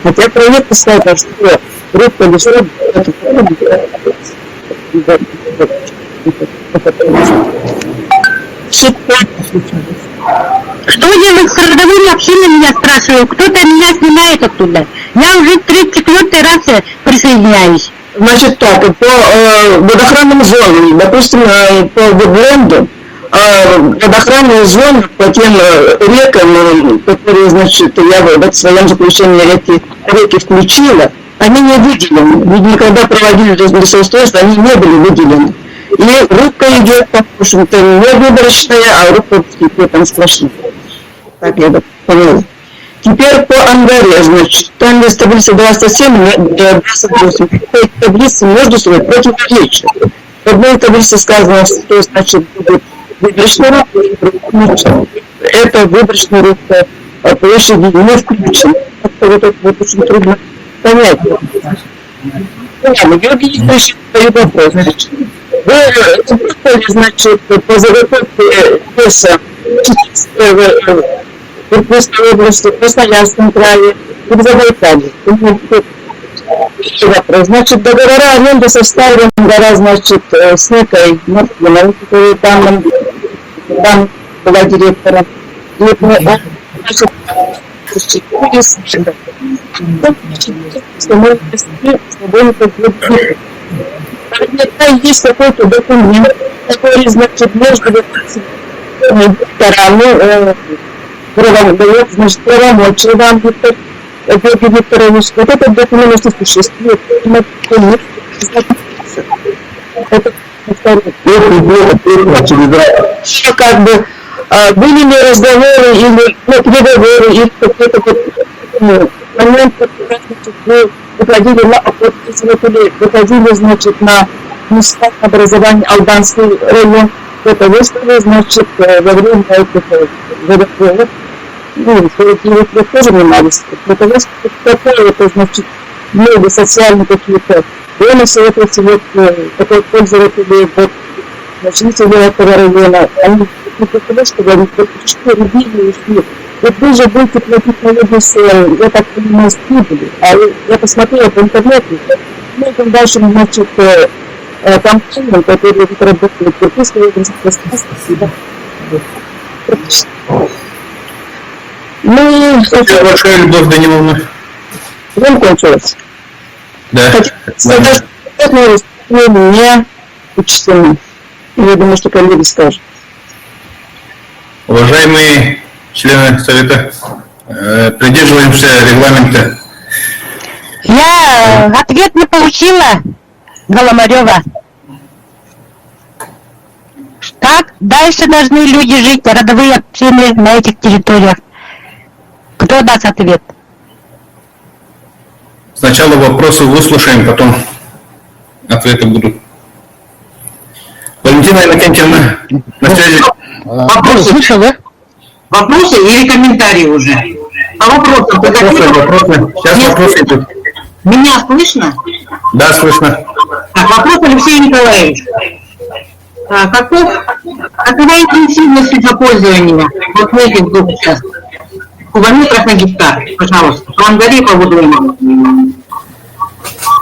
Хотя проект сказал, что рыбка лишь это что делать с родовыми общинами, я спрашиваю. Кто-то меня снимает оттуда. Я уже 34-й раз присоединяюсь. Значит так, по водоохранным зонам, допустим, по Вудленду, водоохранные зоны по тем рекам, которые, значит, я в своем заключении эти реки включила, они не выделены. Ведь никогда проводили лесоустройство, они не были выделены. И рубка идет, потому что не выборочная, а рубка там сплошная. Так я поняла. Теперь по Ангаре, значит, там есть таблица 27, 28. Таблицы между собой противоречат. В одной таблице сказано, что, значит, будет выборочная рубка, это выборочная рубка, площади не включена. Вот это вот очень трудно понять. Георгий Викторович задает вопрос. Вы выполнили, значит, по заготовке леса в Иркутской области, в Красноярском крае и в Забайкалье. Значит, договора аренды составлены, значит, с некой Мартыновой, которая там там была директором. И мы есть какой-то документ, который, значит, между директорами дает, значит, правомочия вам, Виктор Викторович. Вот этот документ существует. Это как бы были ли разговоры или переговоры, или какой-то момент, когда, значит, вы выходили на выходили, значит, на места образования Албанский район, для того, чтобы, значит, во время этих водопроводов, ну, тоже занимались, для того, чтобы какое-то, значит, много социальные какие-то бонусы, вот эти вот, такой пользователи, вот, жители этого района, они не потому, что говорят, что рубили ушли. Вот вы же будете платить налоги с, я так понимаю, с прибыли. А я посмотрела по интернету, ну, там дальше, значит, компании, которые работают в Иркутской области, ну, Спасибо большое, Любовь Даниловна. время кончилось. Да. Хочу сказать, что это не учтены. Я думаю, что коллеги скажут. Уважаемые члены Совета, придерживаемся регламента. Я ответ не получила, Голомарева. Как дальше должны люди жить, родовые общины на этих территориях? Кто даст ответ? Сначала вопросы выслушаем, потом ответы будут. Валентина Иннокентьевна, на связи. Вопросы? Слышал, да? Вопросы или комментарии уже? По вопросам. Вопросы. Сейчас вопросы идут. Меня слышно? Да, слышно. Так, вопрос Алексею Николаевичу. Какова интенсивность использования вот в этих двух участках? Кубометров на гектар, пожалуйста. По Ангаре, по Водойму.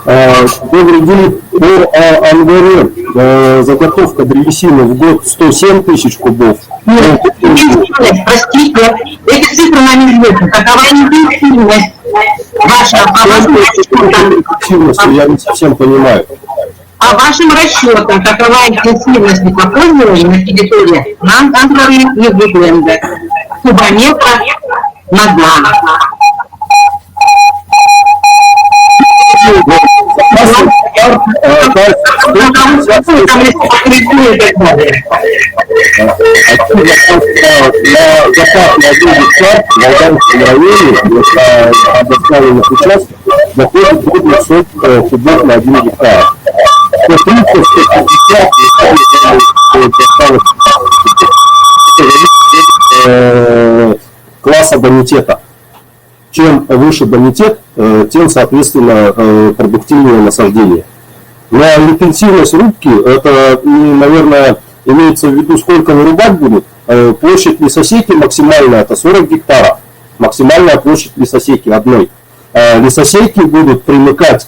Добрый день. По Ангаре заготовка древесины в год 107 тысяч кубов. Нет, интенсивность, простите, эти цифры нам известны. Какова интенсивность ваша? Я не совсем понимаю. По вашим расчетам, какова интенсивность использования на территории Ангары и Вигленда? Кубометра на 2. доходит до 200 кубов на 1 гектар. 130-150 класса бонитета. Чем выше бонитет, тем, соответственно, продуктивнее насаждение. Но интенсивность рубки, это, наверное, имеется в виду, сколько вырубать будут. Площадь лесосеки максимальная, это 40 гектаров. Максимальная площадь лесосеки одной. Лесосеки будут примыкать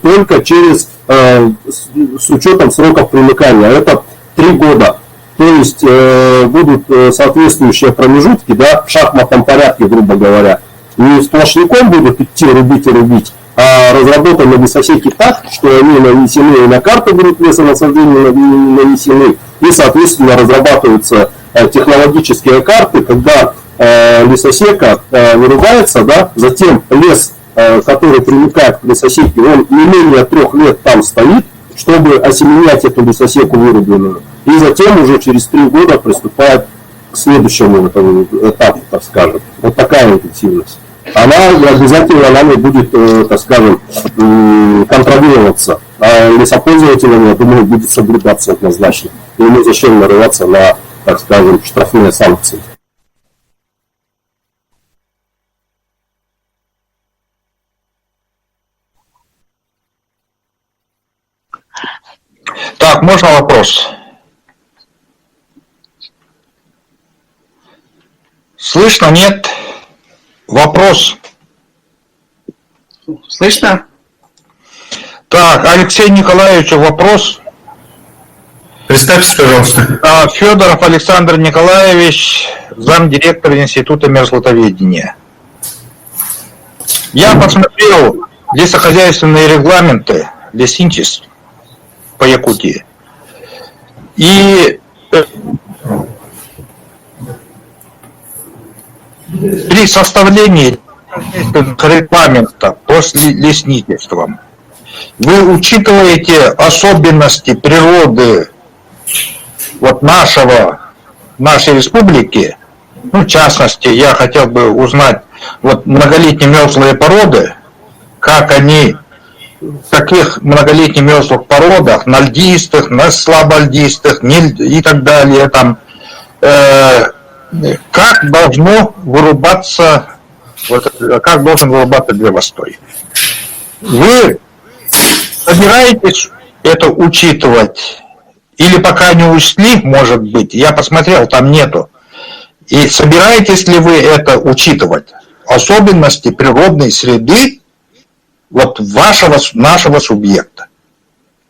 только через, с учетом сроков примыкания. Это 3 года. То есть будут соответствующие промежутки, да, в шахматном порядке, грубо говоря. Не сплошняком будут идти рубить и рубить, а разработаны лесосеки так, что они нанесены и на карту будут лесонасаждения нанесены, и, соответственно, разрабатываются технологические карты, когда лесосека вырубается, да, затем лес, который примыкает к лесосеке, он не менее 3 лет там стоит, чтобы осеменять эту лесосеку вырубленную, и затем уже через 3 года приступает к следующему этапу, так скажем. Вот такая интенсивность. Она обязательно нами будет, так скажем, контролироваться. А лесопользователям, я думаю, будет соблюдаться однозначно. И ему зачем нарываться на, так скажем, штрафные санкции. Так, можно вопрос? Слышно, нет? Вопрос. Слышно? Так, Алексей Николаевич, вопрос. Представьтесь, пожалуйста. Федоров Александр Николаевич, замдиректора Института мерзлотоведения. Я посмотрел лесохозяйственные регламенты лесничеств по Якутии. И при составлении регламента по лесничествам вы учитываете особенности природы вот нашей республики. Ну, в частности, я хотел бы узнать вот многолетние мерзлые породы, как они в таких многолетних мерзлых породах, на льдистых, на слабольдистых и так далее, там, как должно вырубаться, как должен вырубаться древостой. Вы собираетесь это учитывать? Или пока не учли, может быть, я посмотрел, там нету. И собираетесь ли вы это учитывать? Особенности природной среды вот нашего субъекта.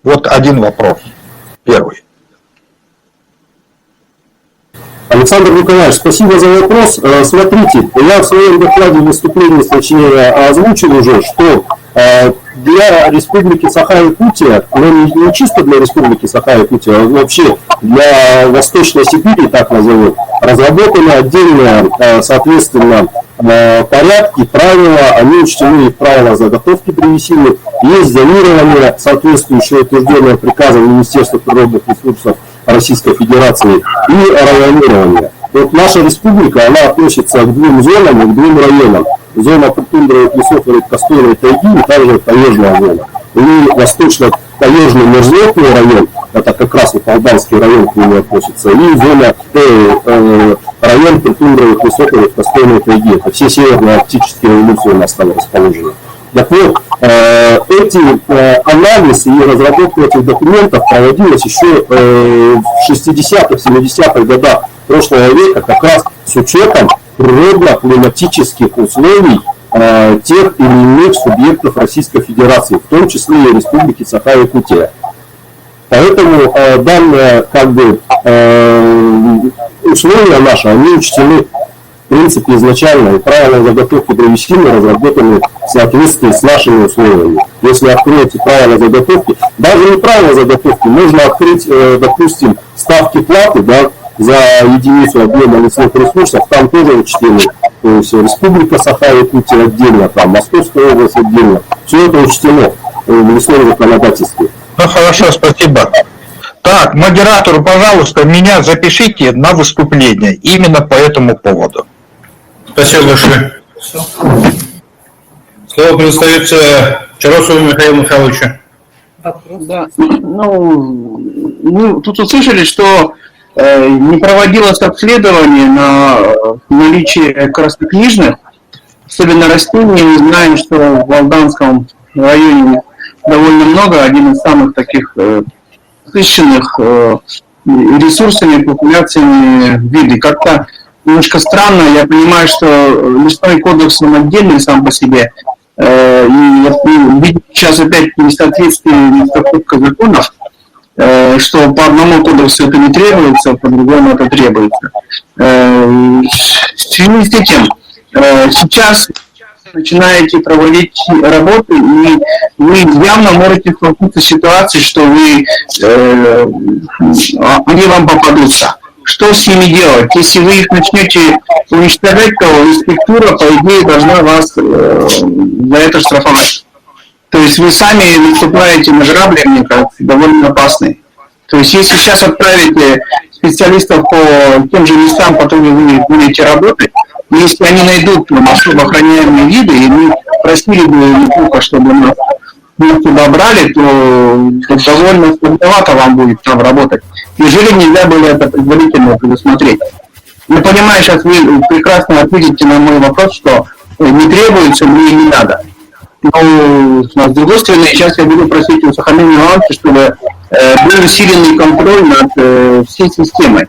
Вот один вопрос. Первый. Александр Николаевич, спасибо за вопрос. Смотрите, я в своем докладе выступлении, точнее, озвучил уже, что для Республики Саха-Якутия, ну не чисто для Республики Саха-Якутия, а вообще для Восточной Сибири, так назовут, разработаны отдельные, соответственно, порядки, правила, они учтены в правила заготовки древесины, есть зонирование, соответствующее утвержденное приказом Министерства природных ресурсов Российской Федерации, и районирование. Вот наша республика, она относится к двум зонам и к двум районам. Зона тундровых лесов и редкостойной тайги, и также таежная зона. И восточно-таежный мерзлотный район, это как раз вот Алданский район к нему относится, и зона район тундровых лесов и редкостойной тайги. Это все северно-арктические улицы у нас там расположены. Так вот, эти анализы и разработка этих документов проводилась еще в 60-х, 70-х годах прошлого века, как раз с учетом природно-климатических условий тех или иных субъектов Российской Федерации, в том числе и Республики Саха-Якутия. Поэтому данные условия наши, они учтены в принципе изначально, и правила заготовки древесины разработаны в соответствии с нашими условиями. Если откроете правила заготовки, даже не правила заготовки, можно открыть, допустим, ставки платы, да, за единицу объема лесных ресурсов, там тоже учтены. То есть Республика Саха-Якутия отдельно, там Московская область отдельно. Все это учтено в лесном законодательстве. Ну хорошо, спасибо. Так, модератору, пожалуйста, меня запишите на выступление именно по этому поводу. Спасибо большое. Слово предоставится Чаросову Михаилу Михайловичу. Да. Ну, мы тут услышали, что не проводилось обследование на наличие краснокнижных, особенно растений. Мы знаем, что в Алданском районе довольно много, один из самых таких насыщенных ресурсами, популяциями виды. Как-то немножко странно, я понимаю, что лесной кодекс он отдельный сам по себе, и сейчас опять несоответствие, нестыковка законов, что по одному кодексу это не требуется, по другому это требуется. В связи с этим сейчас начинаете проводить работы, и вы явно можете столкнуться с ситуацией, что они вам попадутся. Что с ними делать? Если вы их начнете уничтожать, то инспектура, по идее, должна вас за это штрафовать. То есть вы сами выступаете на грабли, мне кажется, довольно опасные. То есть если сейчас отправите специалистов по тем же местам, по которым вы будете работать, если они найдут особо охраняемые виды, и мы просили бы неплохо, чтобы нас туда брали, то довольно сложновато вам будет там работать. Неужели нельзя было это предварительно предусмотреть? Я понимаю, сейчас вы прекрасно ответите на мой вопрос, что не требуется, мне и не надо. Но с другой стороны, сейчас я буду просить у Сахалина Ивановича, чтобы был усиленный контроль над всей системой.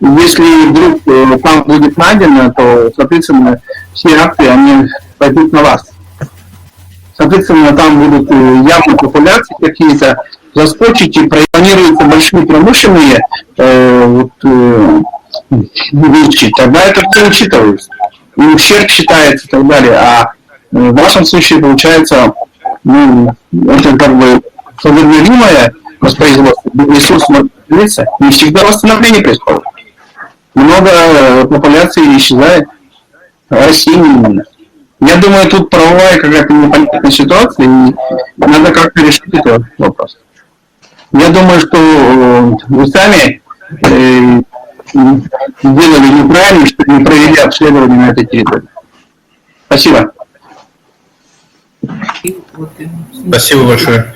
Если вдруг там будет найдено, то, соответственно, все акты, они пойдут на вас. Соответственно, там будут явно популяции какие-то, заскочите, планируется большие промышленные вещи, тогда это все учитывается. И ущерб считается и так далее. А в вашем случае получается, это как бы возобновимое воспроизводство, ресурс восстановится, не всегда восстановление происходит. Много популяции исчезает, в России именно. Я думаю, тут правовая какая-то непонятная ситуация, и надо как-то решить этот вопрос. Я думаю, что вы сами сделали неправильно, что не провели обследование на этой территории. Спасибо. Спасибо большое.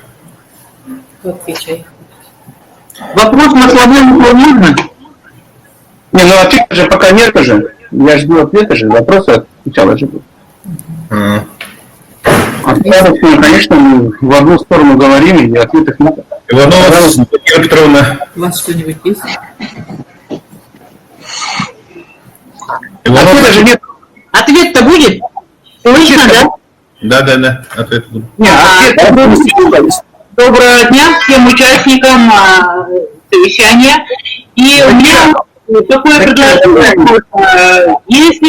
Вопрос на свободную можно? Не, ну ответа же пока нет же. Я жду ответа же, вопросы отвечала же. Ответа, конечно, мы в одну сторону говорим, и ответов нет. Иванова Татьяна Петровна. У вас что-нибудь есть? Ответа же нет. Ответ-то будет? Точно, да? Да. Ответ будет. Доброго дня всем участникам совещания. И у меня такое предложение. Если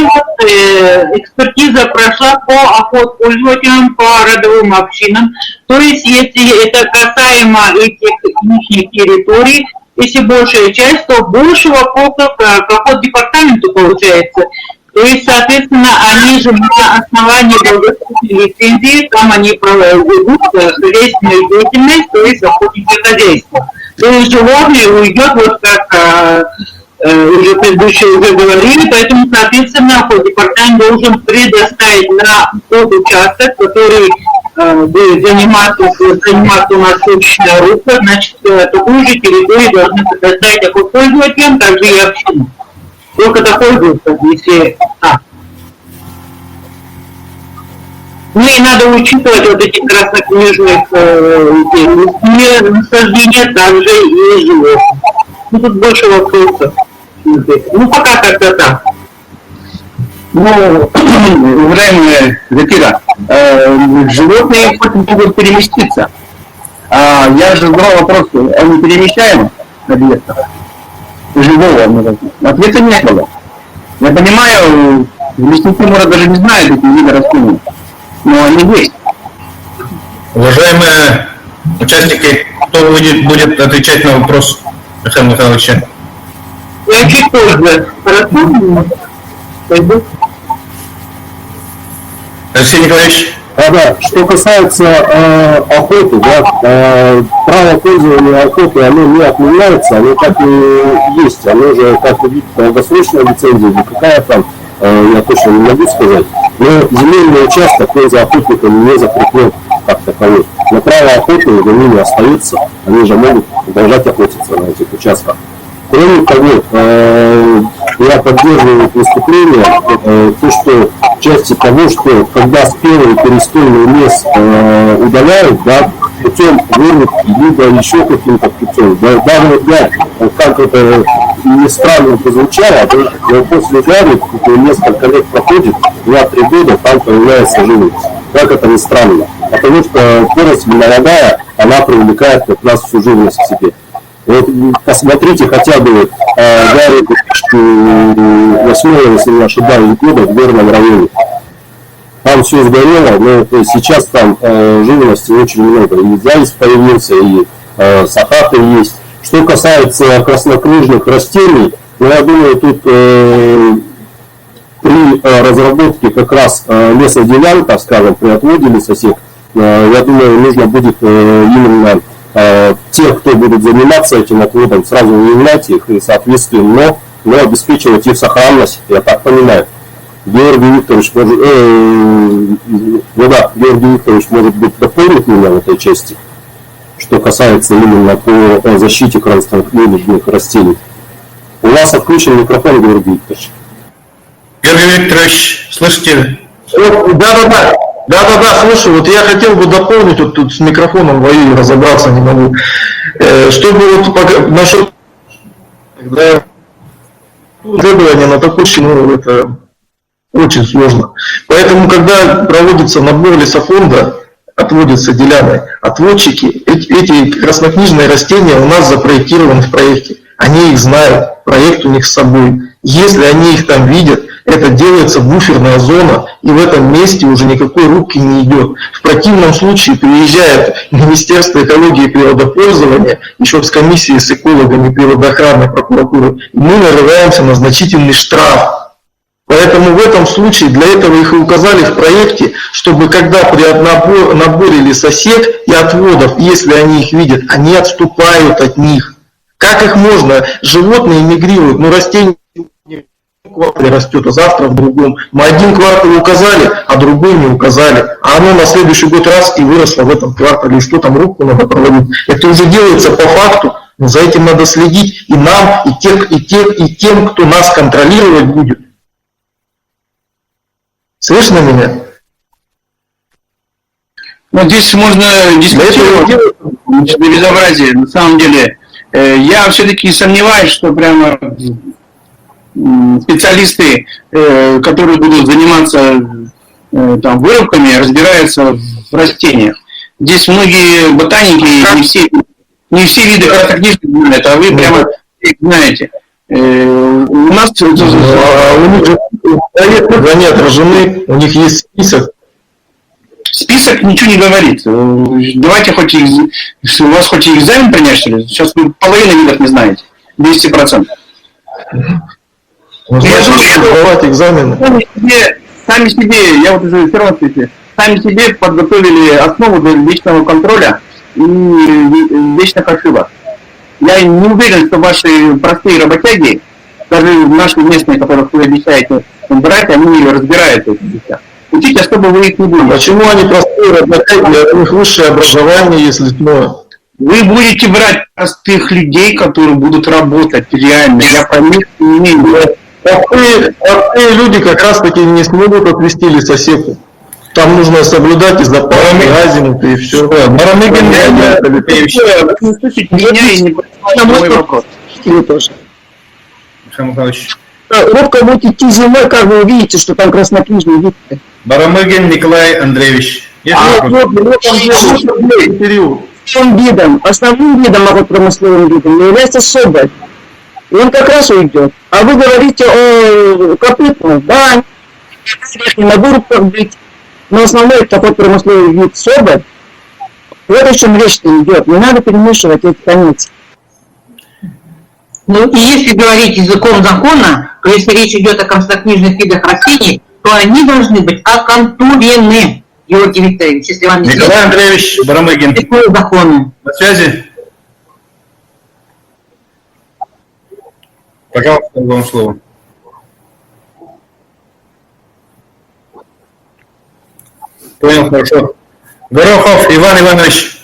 экспертиза прошла по охотпользователям, по родовым общинам, то есть если это касаемо этих их территорий, если большая часть, то больше вопросов к охотдепартаменту получается. То есть, соответственно, они же на основании долгосрочной лицензии, там они ведут хозяйственную деятельность, то есть охотничье хозяйство. То есть животное уйдет, вот как уже предыдущие уже говорили, поэтому, соответственно, охотдепартамент должен предоставить на тот участок, который будет заниматься у нас точечная рука, значит, такую же территорию должны предоставить охотпользователям, также и общинам. Только такой выход, если Ну и надо учитывать вот эти краснокнижных насаждения, также и животных. Ну тут больше вопросов. Ну пока как-то так. Ну, уважаемая Закира, животные хоть могут переместиться. Я же задал вопрос, они перемещаемы на объектах? Живого, ответа не было. Я понимаю, лесники, может, даже не знают эти виды растений, но они есть. Уважаемые участники, кто будет отвечать на вопрос Михаила Михайловича? Я чуть позже. Хорошо? Пойду. Алексей Николаевич? Да. Что касается охоты, да, право пользования охотой, оно не отменяется, оно так и есть, оно же, как вы видите, долгосрочная лицензия, или какая там, я точно не могу сказать, но земельный участок он за охотниками не закреплен как таковой. Но право охоты за ними остается, они же могут продолжать охотиться на этих участках. Кроме того, я поддерживаю выступление, то, что в части того, что когда спелый перестойный лес удаляют, да, путем вырубки, либо еще каким-то путем, да, даже вот как это не странно прозвучало, но после гари несколько лет проходит, 2-3 года, там появляется живность. Как это не странно? Потому что поросль молодая, она привлекает как раз всю живность к себе. Вот посмотрите хотя бы гарри 2008, если не ошибаюсь, года в Горном районе. Там все сгорело, но сейчас там живности очень много. И заяц появился, и сахаты есть. Что касается краснокнижных растений, я думаю, тут при разработке как раз лесоделян, так скажем, при отводе лесосек, я думаю, нужно будет именно тех, кто будет заниматься этим отводом, сразу выявлять их и, соответственно, но обеспечивать их сохранность, я так понимаю. Георгий Викторович может быть, дополнит меня в этой части, что касается именно по защите краснокнижных растений. У вас отключен микрофон, Георгий Викторович. Георгий Викторович, слышите? Да, слушай, вот я хотел бы дополнить, вот тут с микрофоном воюю, разобраться не могу. Чтобы вот насчет требования на такую цену, это очень сложно. Поэтому, когда проводится набор лесофонда, отводятся деляной. Отводчики, эти краснокнижные растения у нас запроектированы в проекте. Они их знают, проект у них с собой. Если они их там видят, это делается буферная зона, и в этом месте уже никакой рубки не идет. В противном случае приезжает Министерство экологии и природопользования, еще с комиссией с экологами природоохранной прокуратуры, и мы нарываемся на значительный штраф. Поэтому в этом случае для этого их и указали в проекте, чтобы когда при наборе лесосек и отводов, если они их видят, они отступают от них. Как их можно? Животные мигрируют, но растения в квартале растет, а завтра в другом. Мы один квартал указали, а другой не указали. А оно на следующий год раз и выросло в этом квартале. И что там, рубку надо проводить? Это уже делается по факту, но за этим надо следить и нам, и тем, кто нас контролировать будет. Слышно меня? Вот здесь можно дискутировать до безобразия. На самом деле, я все-таки сомневаюсь, что прямо специалисты, которые будут заниматься там, вырубками, разбираются в растениях. Здесь многие ботаники, не все виды краснокнижных знают, а вы прямо их знаете. У нас у них же они отражены, у них есть список. Список ничего не говорит. Давайте у вас хоть и экзамен принять, что ли? Сейчас вы половину видов не знаете. 200%. Экзамены. Сами себе, я вот уже все равно сами себе подготовили основу для личного контроля и вечных ошибок. Я не уверен, что ваши простые работяги, даже наши местные, которых вы обещаете брать, они разбираются в этих вещах. Учите, чтобы вы их не были. Почему они простые работяги, у них высшее образование, если что? Вы будете брать простых людей, которые будут работать реально. Я про них не имею. Простые люди как раз таки не смогут отвести лесосеку. Там нужно соблюдать изопарами, азимуты и все. Барамыгин, не слышите меня и не понимаете мой вопрос. Рубка будет идти зимой, как вы увидите, что там краснокнижный вид. Барамыгин Николай Андреевич. Основным видом, а вот промысловым видом, является соболь. И он как раз уйдет. А вы говорите о копытных, да, на вырубках быть. Но основной такой промысловый вид соболь, вот о чем речь-то идет. Не надо перемешивать эти понятия. Ну и если говорить языком закона, то если речь идет о краснокнижных видах растений, то они должны быть оконтурены, Георгий Викторович, если вам не Николай Андреевич Барамыгин. законы. На связи? Пожалуйста, вам слово. Понял, хорошо. Горохов Иван Иванович.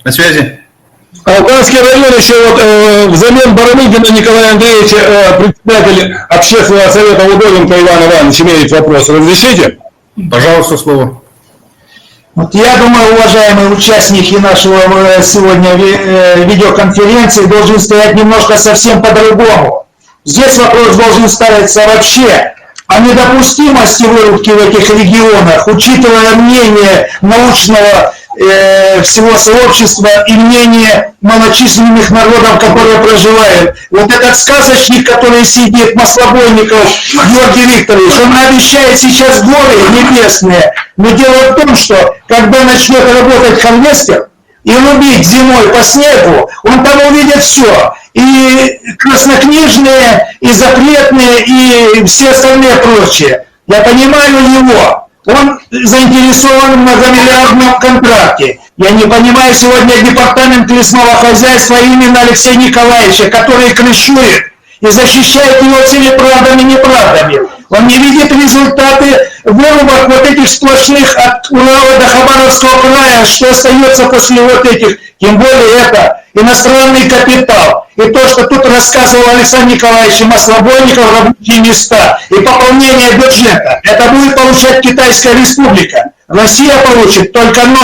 На связи? Алканский район еще вот взамен Барамыгина Николая Андреевича, председатель общественного совета Удовенко Иван Иванович имеет вопрос. Разрешите? Пожалуйста, слово. Вот я думаю, уважаемые участники нашего сегодня видеоконференции должны стоять немножко совсем по-другому. Здесь вопрос должен ставиться вообще о недопустимости вырубки в этих регионах, учитывая мнение научного всего сообщества и мнение малочисленных народов, которые проживают. Вот этот сказочник, который сидит, Маслобойников Георгий Викторович, он обещает сейчас горы небесные. Но дело в том, что когда начнет работать харвестер и рубить зимой по снегу, он там увидит все. И краснокнижные, и запретные, и все остальные прочие. Я понимаю его. Он заинтересован в многомиллиардном контракте. Я не понимаю сегодня департамент лесного хозяйства именно Алексея Николаевича, который крышует и защищает его всеми правдами и неправдами. Он не видит результаты вырубок вот этих сплошных от Урала до Хабаровского края, что остается после вот этих, тем более это иностранный капитал. И то, что тут рассказывал Александр Николаевич Маслобойников, рабочие места и пополнение бюджета, это будет получать Китайская республика. Россия получит только 0.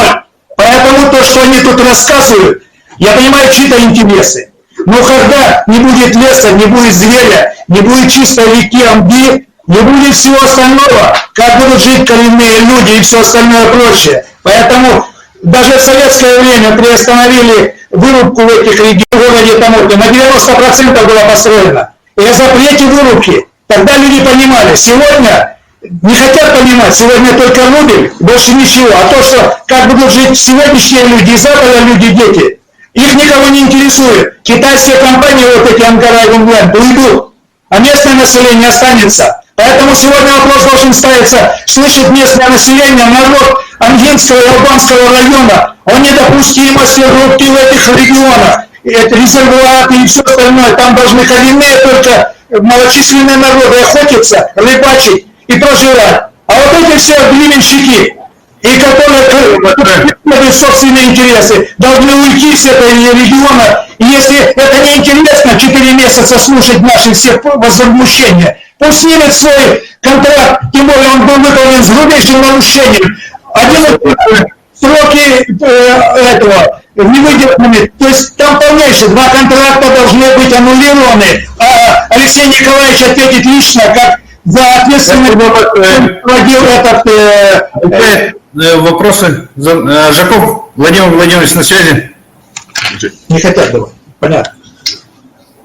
Поэтому то, что они тут рассказывают, я понимаю чьи-то интересы. Но когда не будет леса, не будет зверя, не будет чистой реки Амби, не будет всего остального, как будут жить коренные люди и все остальное прочее. Поэтому даже в советское время приостановили вырубку в этих регионах, в городе Тамоте, на 90% было построено. И о запрете вырубки. Тогда люди понимали. Сегодня не хотят понимать, сегодня только рубль, больше ничего. А то, что как будут жить сегодняшние люди и завтра люди, дети, их никого не интересует. Китайские компании, вот эти Ангара и Гунгуэн, уйдут, а местное население останется. Поэтому сегодня вопрос должен ставиться, слышит местное население, народ Ангинского и Албанского района о недопустимости рубки в этих регионах. Это резервуаты и все остальное. Там должны коренные только малочисленные народы охотиться, рыбачить и проживать. А вот эти все временщики, и которые имеют собственные интересы, должны уйти с этого региона. И если это не интересно 4 месяца слушать наши все возмущения, пусть снимет свой контракт, тем более он был выполнен с грубейшим нарушением. Сроки этого не выдержаны. То есть там полнейшие 2 контракта должны быть аннулированы. А Алексей Николаевич ответит лично, как за ответственность проводил этот... Вопросы? Жаков Владимир Владимирович на связи? Не хотят давать. Понятно.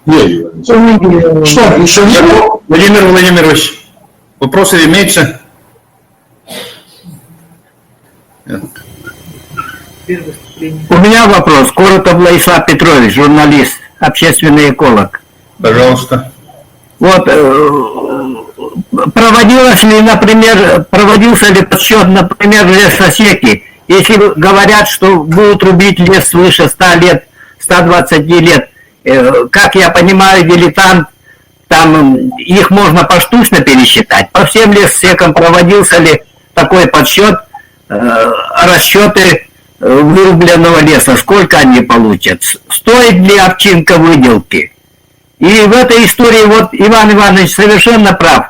Что, еще не было? Владимир Владимирович, вопросы имеются? У меня вопрос. Коротов Владислав Петрович, журналист, общественный эколог. Пожалуйста. Вот, проводился ли подсчет, например, лесосеки, если говорят, что будут рубить лес свыше 100 лет, 120 лет, как я понимаю, дилетант, там их можно поштучно пересчитать. По всем лессекам проводился ли такой подсчет, расчеты вырубленного леса, сколько они получат, стоит ли овчинка выделки. И в этой истории, вот Иван Иванович совершенно прав.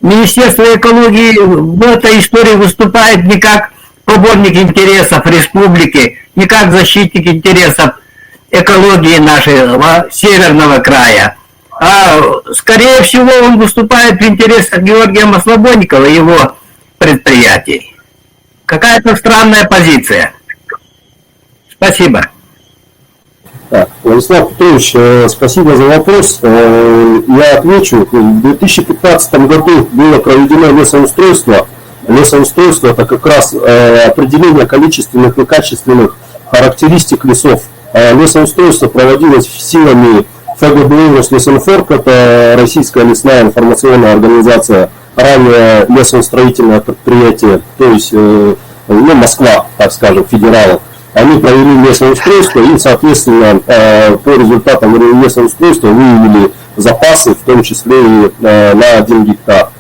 Министерство экологии в этой истории выступает не как поборник интересов республики, не как защитник интересов экологии нашего северного края, а скорее всего он выступает в интересах Георгия Маслободникова и его предприятий. Какая-то странная позиция. Спасибо. Так, Владислав Петрович, спасибо за вопрос. Я отвечу. В 2015 году было проведено лесоустройство. Лесоустройство – это как раз определение количественных и качественных характеристик лесов. Лесоустройство проводилось силами ФГБУ «Рослесинформ», это Российская лесная информационная организация, ранее лесостроительное предприятие, то есть Москва, так скажем, федералов. Они провели лесоустройство и, соответственно, по результатам лесоустройства выявили запасы, в том числе и на 1 гектар.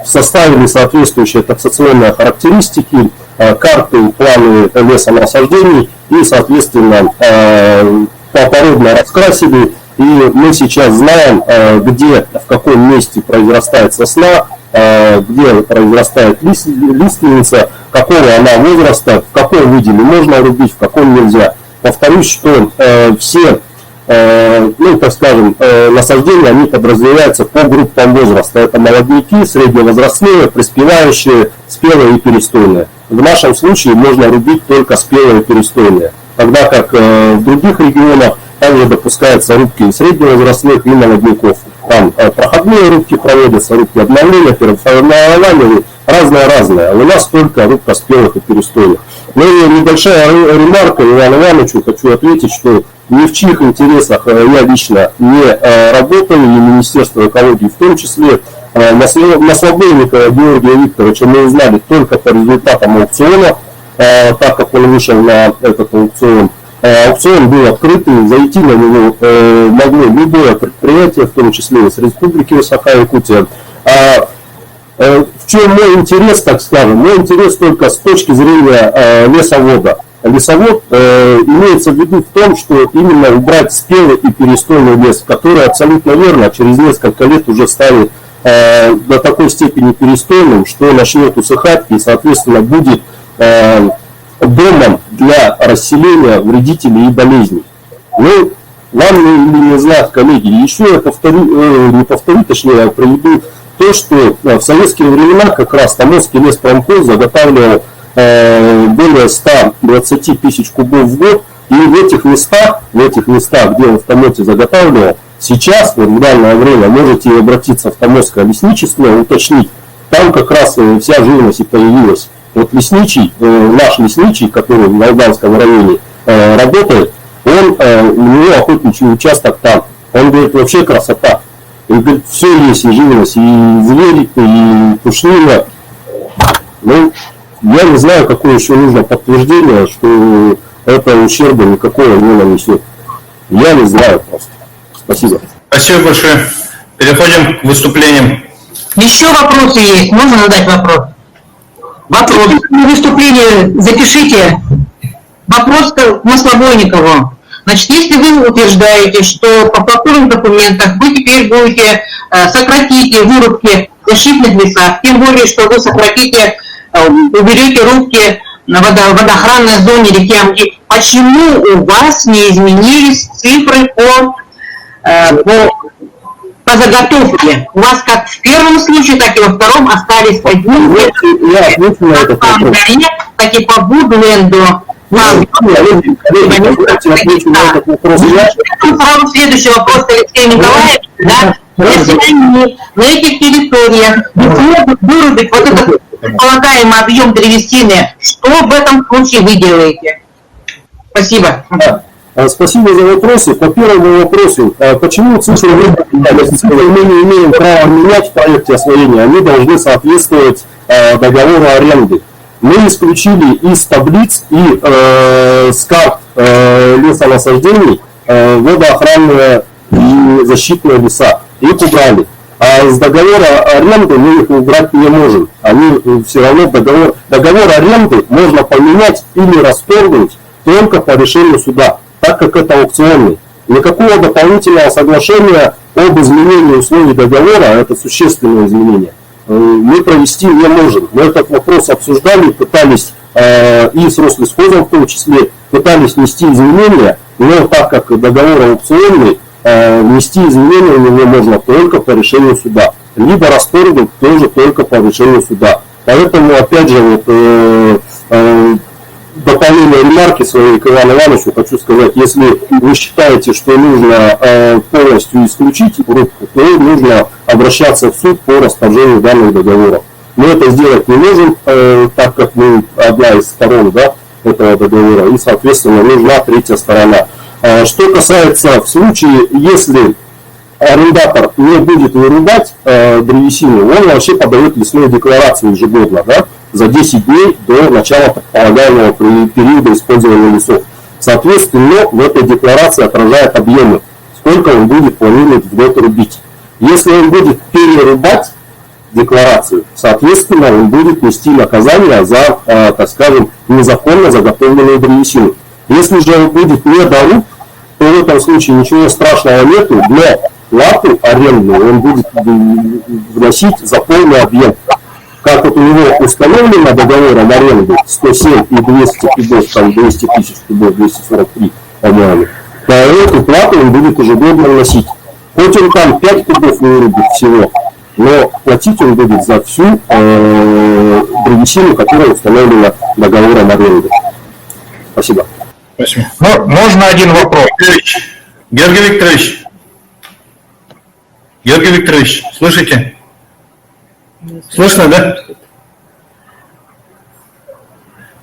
Составили соответствующие таксационные характеристики, карты, планы лесонасаждений и, соответственно, попородно раскрасили. И мы сейчас знаем, где, в каком месте произрастает сосна, где произрастает лиственница, какого она возраста, в каком виде можно рубить, в каком нельзя. Повторюсь, что все, так скажем, насаждения, они подразделяются по группам возраста. Это молодняки, средневозрастные, приспевающие, спелые и перестойные. В нашем случае можно рубить только спелые и перестойные, тогда как в других регионах также допускаются рубки средневозрастных и молодняков. Там проходные рубки проводятся, рубки обновления, переформирования, разное-разное. У нас только рубка спелых и перестойных. Ну и небольшая ремарка Ивану Ивановичу, хочу ответить, что ни в чьих интересах я лично не работаю, и Министерство экологии в том числе. Маслободникова Георгия Викторовича мы узнали только по результатам аукциона, так как он вышел на этот аукцион. Аукцион был открытый, зайти на него могло любое предприятие, в том числе из Республики Саха-Якутия. В чем мой интерес, так скажем? Мой интерес только с точки зрения лесовода. Лесовод имеется в виду в том, что именно убрать спелый и перестойный лес, который абсолютно верно через несколько лет уже станет до такой степени перестойным, что начнет усыхать и, соответственно, будет домом для расселения вредителей и болезней. Ну, вам не знать, коллеги, еще я повторю, точнее, приведу то, что в советские времена как раз Томорский леспромхоз заготавливал более 120 тысяч кубов в год, и в этих местах, где он в Томоте заготавливал, сейчас, вот в данное время, можете обратиться в Томорское лесничество, уточнить, там как раз вся живность и появилась. Вот лесничий, наш лесничий, который в Алданском районе работает, у него охотничий участок там. Он говорит, вообще красота. И говорит, все есть, и живность, и зверь, и пушнина. Ну, я не знаю, какое еще нужно подтверждение, что это ущерба никакого не нанесет. Я не знаю просто. Спасибо. Спасибо большое. Переходим к выступлениям. Еще вопросы есть. Можно задать вопрос? Вопрос. Выступление запишите. Вопрос к Маслобойникову. Значит, если вы утверждаете, что по фактурных документах вы теперь будете сократить вырубки в защитных лесах, тем более, что вы сократите, уберете рубки на водоохранной зоне реки Амги, почему у вас не изменились цифры по заготовке? У вас как в первом случае, так и во втором остались одни, так и по Вудленду. Следующий вопрос к Алексею Николаевичу. Да? Если они на этих территориях не смогут вырубить вот этот предполагаемый объем древесины, что в этом случае вы делаете? Спасибо. Спасибо за вопросы. По первому вопросу, почему цифры мы не имеем права менять в проекте освоения, они должны соответствовать договору аренды. Мы исключили из таблиц и с карт лесонасаждений водоохранные и защитные леса. Их убрали. А с договора аренды мы их убрать не можем. Они все равно договор аренды можно поменять или расторгнуть только по решению суда, так как это аукционный. Никакого дополнительного соглашения об изменении условий договора, это существенное изменение, мы провести не можем. Мы этот вопрос обсуждали, пытались и с Рослесхозом в том числе, пытались внести изменения, но так как договор аукционный, внести изменения в него можно только по решению суда, либо расторгнуть тоже только по решению суда. Поэтому, опять же, вот, дополнение ремарки своей к Ивану Ивановичу хочу сказать, если вы считаете, что нужно полностью исключить рубку, то нужно обращаться в суд по расторжению данных договоров. Мы это сделать не можем, так как мы одна из сторон, да, этого договора, и, соответственно, нужна третья сторона. Что касается в случае, если арендатор не будет вырубать древесину, он вообще подает лесную декларацию ежегодно, да, за 10 дней до начала предполагаемого периода использования лесов. Соответственно, в этой декларации отражает объемы, сколько он будет планировать в год рубить. Если он будет перерубать декларацию, соответственно, он будет нести наказание за, так скажем, незаконно заготовленную древесину. Если же он будет недоруб, то в этом случае ничего страшного нету, но плату арендную он будет вносить за полный объем. Как вот у него установлено договором аренды 107 и 200 кубов, там 200 тысяч кубов, 243, по-моему, то эту плату он будет ежегодно вносить. Хоть он там 5 кубов вырубит всего, но платить он будет за всю древесину, которая установлена договором аренды. Спасибо. Спасибо. Ну, можно один вопрос? Георгий Викторович. Георгий Викторович, слышите? Слышно, да?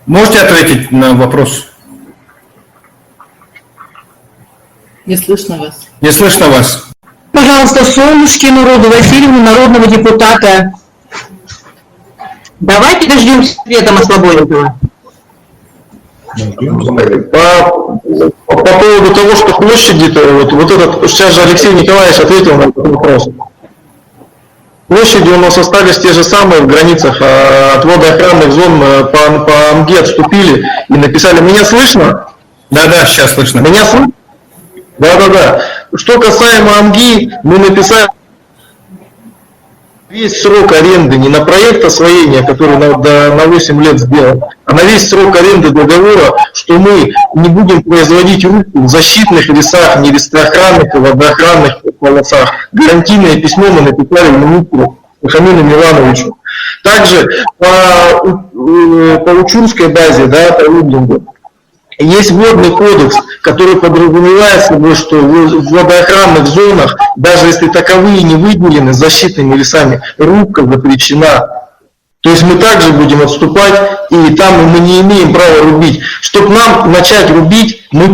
Можете ответить на вопрос? Не слышно вас. Не слышно вас. Пожалуйста, Солнышкину Роду Васильевну, народного депутата. Давайте дождемся ответа Маслобойникова. По поводу того, что площади-то, вот этот, сейчас же Алексей Николаевич ответил на этот вопрос. Площади у нас остались те же самые в границах, от водоохранных зон по Амге отступили и написали. Меня слышно? Да, сейчас слышно. Меня слышно? Да. Что касаемо Амги, мы написали весь срок аренды не на проект освоения, который на 8 лет сделан, а на весь срок аренды договора, что мы не будем производить рубку в защитных лесах, не лесоохранных и водоохранных полосах. Гарантийное письмо мы написали в минуту Михаилу Милановичу. Также по Учурской базе, да, по Рублингу, есть водный кодекс, который подразумевает собой, что в водоохранных зонах, даже если таковые не выделены защитными лесами, рубка запрещена. То есть мы также будем отступать, и там мы не имеем права рубить. Чтобы нам начать рубить, мы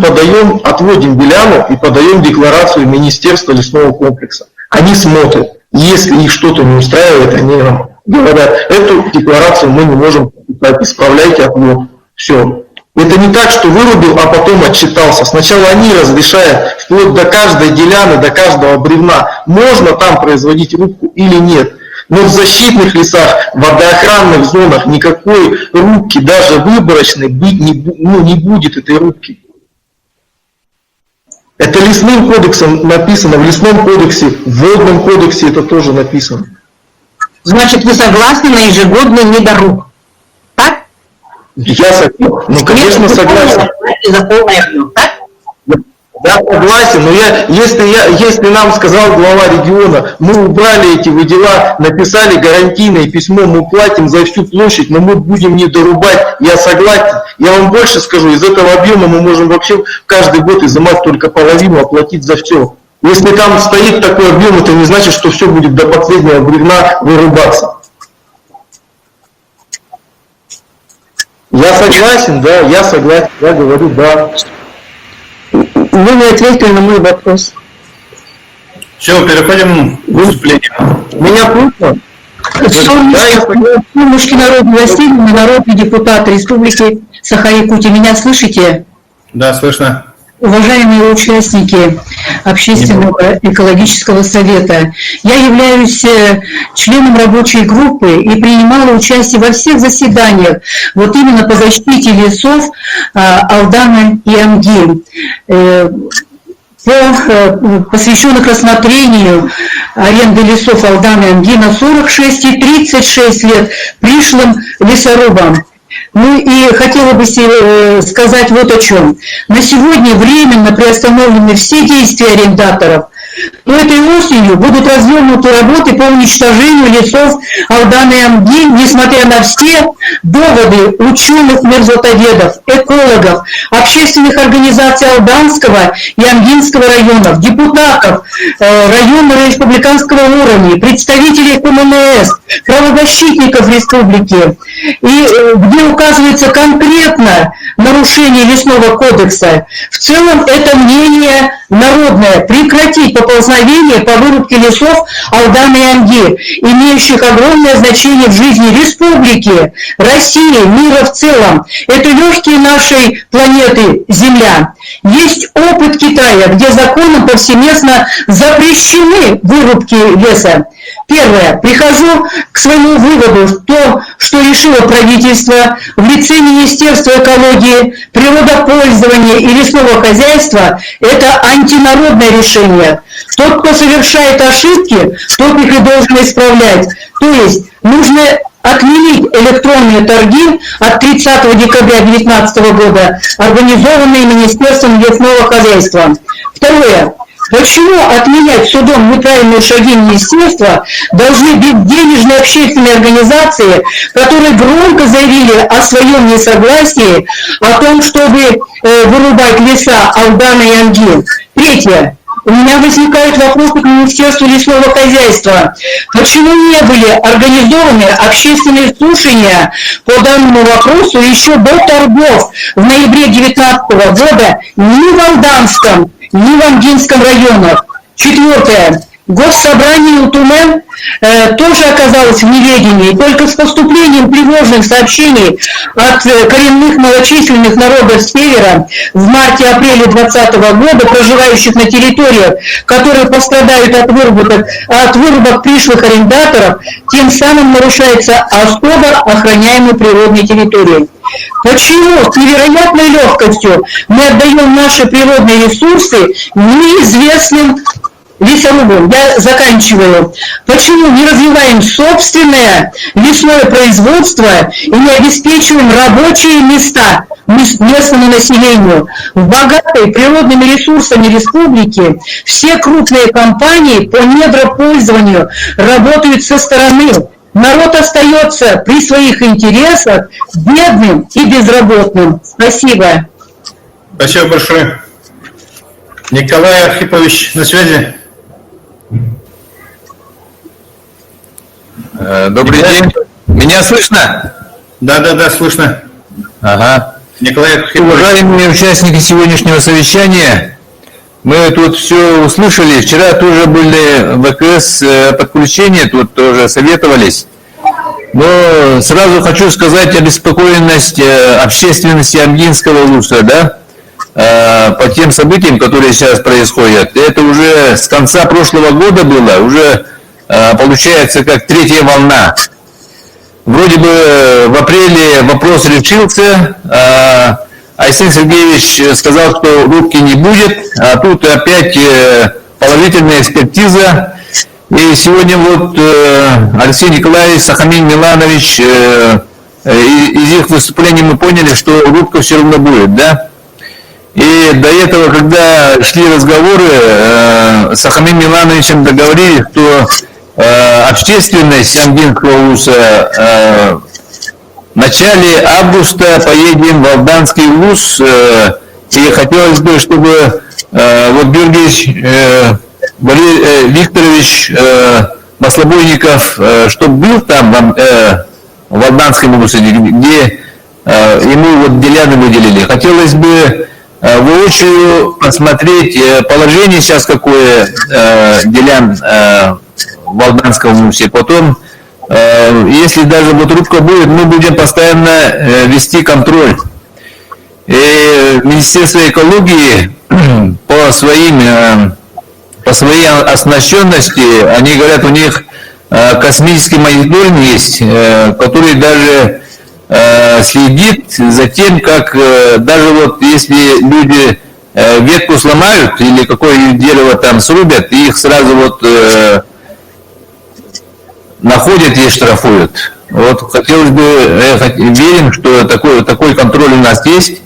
отводим деляну и подаем декларацию Министерства лесного комплекса. Они смотрят. Если их что-то не устраивает, они нам говорят, эту декларацию мы не можем подписать, исправляйте отвод. Все. Это не так, что вырубил, а потом отчитался. Сначала они разрешают вплоть до каждой деляны, до каждого бревна, можно там производить рубку или нет. Но в защитных лесах, в водоохранных зонах никакой рубки, даже выборочной, быть не будет этой рубки. Это лесным кодексом написано, в лесном кодексе, в водном кодексе это тоже написано. Значит, вы согласны на ежегодный недоруб? Так? Я согласен. Ну, конечно, согласен. За полный объем, так? Я согласен, но если нам сказал глава региона, мы убрали эти выдела, написали гарантийное письмо, мы платим за всю площадь, но мы будем не дорубать, я согласен. Я вам больше скажу, из этого объема мы можем вообще каждый год изымать только половину, оплатить за все. Если там стоит такой объем, это не значит, что все будет до последнего бревна вырубаться. Я согласен, да, я говорю, да. Вы не ответили на мой вопрос. Все, переходим к выступлению. Меня слышно? Солнышкина Родина Васильевна, народный депутат Республики Саха-Якутия. Меня слышите? Да, слышно. Уважаемые участники Общественного экологического совета, я являюсь членом рабочей группы и принимала участие во всех заседаниях, вот именно по защите лесов Алдана и Амги, посвященных рассмотрению аренды лесов Алдана и Амги на 46 и 36 лет пришлым лесорубам. Ну и хотела бы сказать вот о чем. На сегодня временно приостановлены все действия арендаторов. Но этой осенью будут развернуты работы по уничтожению лесов Алдана и Амги, несмотря на все доводы ученых-мерзлотоведов, экологов, общественных организаций Алданского и Амгинского районов, депутатов районного и республиканского уровня, представителей КМНС, правозащитников республики, и где указывается конкретно нарушение лесного кодекса. В целом это мнение народное — прекратить поползновение по вырубке лесов Алдана и Амги, имеющих огромное значение в жизни республики, России, мира в целом. Это легкие нашей планеты Земля. Есть опыт Китая, где законом повсеместно запрещены вырубки леса. Первое. Прихожу к своему выводу, то, что решило правительство в лице Министерства экологии, природопользования и лесного хозяйства, это антинародное решение. Тот, кто совершает ошибки, тот их и должен исправлять. То есть нужно отменить электронные торги от 30 декабря 2019 года, организованные Министерством лесного хозяйства. Второе. Почему отменять судом неправильные шаги министерства должны безденежные общественные организации, которые громко заявили о своем несогласии, о том, чтобы вырубать леса Алдана и Амги? Третье. У меня возникают вопросы к Министерству лесного хозяйства. Почему не были организованы общественные слушания по данному вопросу еще до торгов в ноябре 2019 года ни в Алданском, ни в Амгинском районах? Четвертое. Госсобрание Утумен тоже оказалось в неведении. Только с поступлением тревожных сообщений от коренных малочисленных народов Севера в марте-апреле 2020 года, проживающих на территориях, которые пострадают от вырубок пришлых арендаторов, тем самым нарушается особо охраняемой природной территории. Почему с невероятной легкостью мы отдаем наши природные ресурсы неизвестным лесорубам, я заканчиваю, почему не развиваем собственное лесное производство и не обеспечиваем рабочие места местному населению? В богатой природными ресурсами республики все крупные компании по недропользованию работают со стороны. Народ остается при своих интересах бедным и безработным. Спасибо. Спасибо большое. Николай Архипович на связи. Добрый день. Меня слышно? Да, слышно. Ага. Николай Архипович. Уважаемые участники сегодняшнего совещания, мы тут все услышали. Вчера тоже были ВКС подключения, тут тоже советовались. Но сразу хочу сказать обеспокоенность общественности Амгинского УЛУСа, да, по тем событиям, которые сейчас происходят. Это уже с конца прошлого года было, уже получается как третья волна. Вроде бы в апреле вопрос решился, Айсен Сергеевич сказал, что рубки не будет, а тут опять положительная экспертиза. И сегодня вот Алексей Николаевич, Сахамин Миланович, из их выступлений мы поняли, что рубка все равно будет, да? И до этого, когда шли разговоры, с Сахамин Милановичем договорились, что общественность Амгинского УЛУСа в начале августа поедем в Алданский УЛУС, и хотелось бы, чтобы вот Георгий Викторович Маслобойников, чтобы был там в Алданском УЛУСе, где ему вот деляны выделили. Хотелось бы воочию посмотреть положение сейчас какое делян в Алданском УЛУСе. Потом, если даже вот рубка будет, мы будем постоянно вести контроль. И Министерство экологии по своей оснащенности, они говорят, у них космический мониторинг есть, который даже следит за тем, как даже вот если люди ветку сломают или какое дерево там срубят, их сразу вот находят и штрафуют. Вот хотелось бы, верим, что такой контроль у нас есть.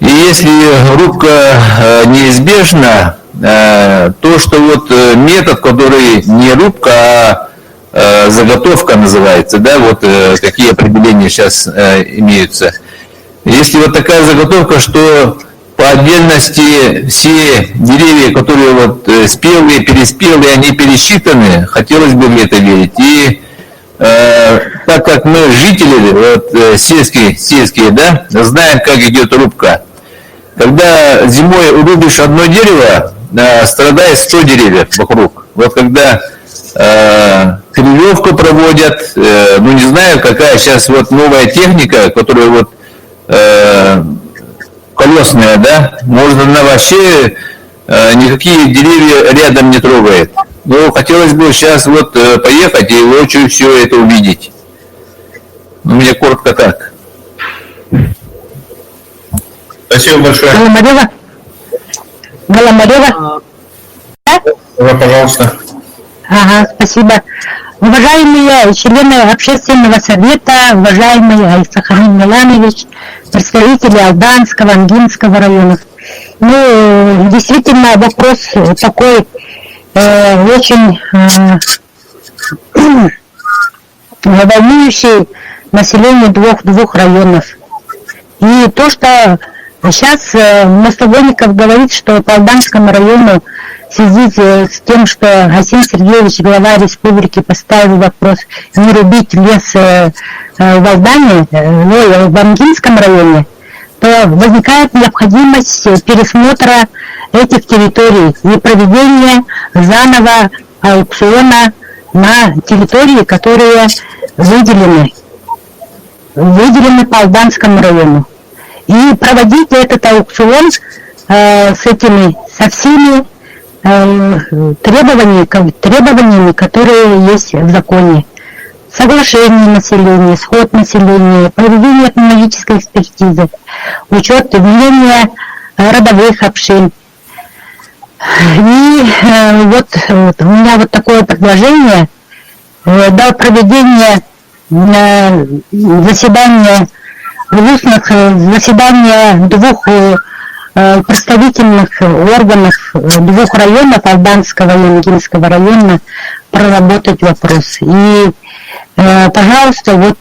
И если рубка неизбежна, то, что вот метод, который не рубка, а заготовка называется, да, вот какие определения сейчас имеются. Если вот такая заготовка, что по отдельности все деревья, которые вот спелые, переспелые, они пересчитаны, хотелось бы в это верить. И так как мы жители вот, сельские, да, знаем, как идет рубка. Когда зимой рубишь одно дерево, страдает 100 деревьев вокруг. Вот когда прививку проводят, ну не знаю, какая сейчас вот новая техника, которая вот колесная, да, может она вообще никакие деревья рядом не трогает. Но хотелось бы сейчас вот поехать и воочию все это увидеть. У меня коротко так. Спасибо большое. Голомарева. Да, пожалуйста. Ага, спасибо. Уважаемые члены общественного совета, уважаемый Сахамин Миланович, представители Алданского, Амгинского районов. Ну, действительно, вопрос такой очень волнующий население двух районов. И то, что сейчас Маслобойников говорит, что по Алданскому району в связи с тем, что Айсен Сергеевич, глава республики, поставил вопрос не рубить лес в Алдане, в Амгинском районе, то возникает необходимость пересмотра этих территорий и проведения заново аукциона на территории, которые выделены по Алданскому району. И проводить этот аукцион со всеми требованиями, которые есть в законе. Соглашение населения, сход населения, проведение этнологической экспертизы, учет влияния родовых общин. И вот у меня вот такое предложение до проведения заседания двух представительных органов двух районов, Алданского и Амгинского района, проработать вопрос. И, пожалуйста, вот,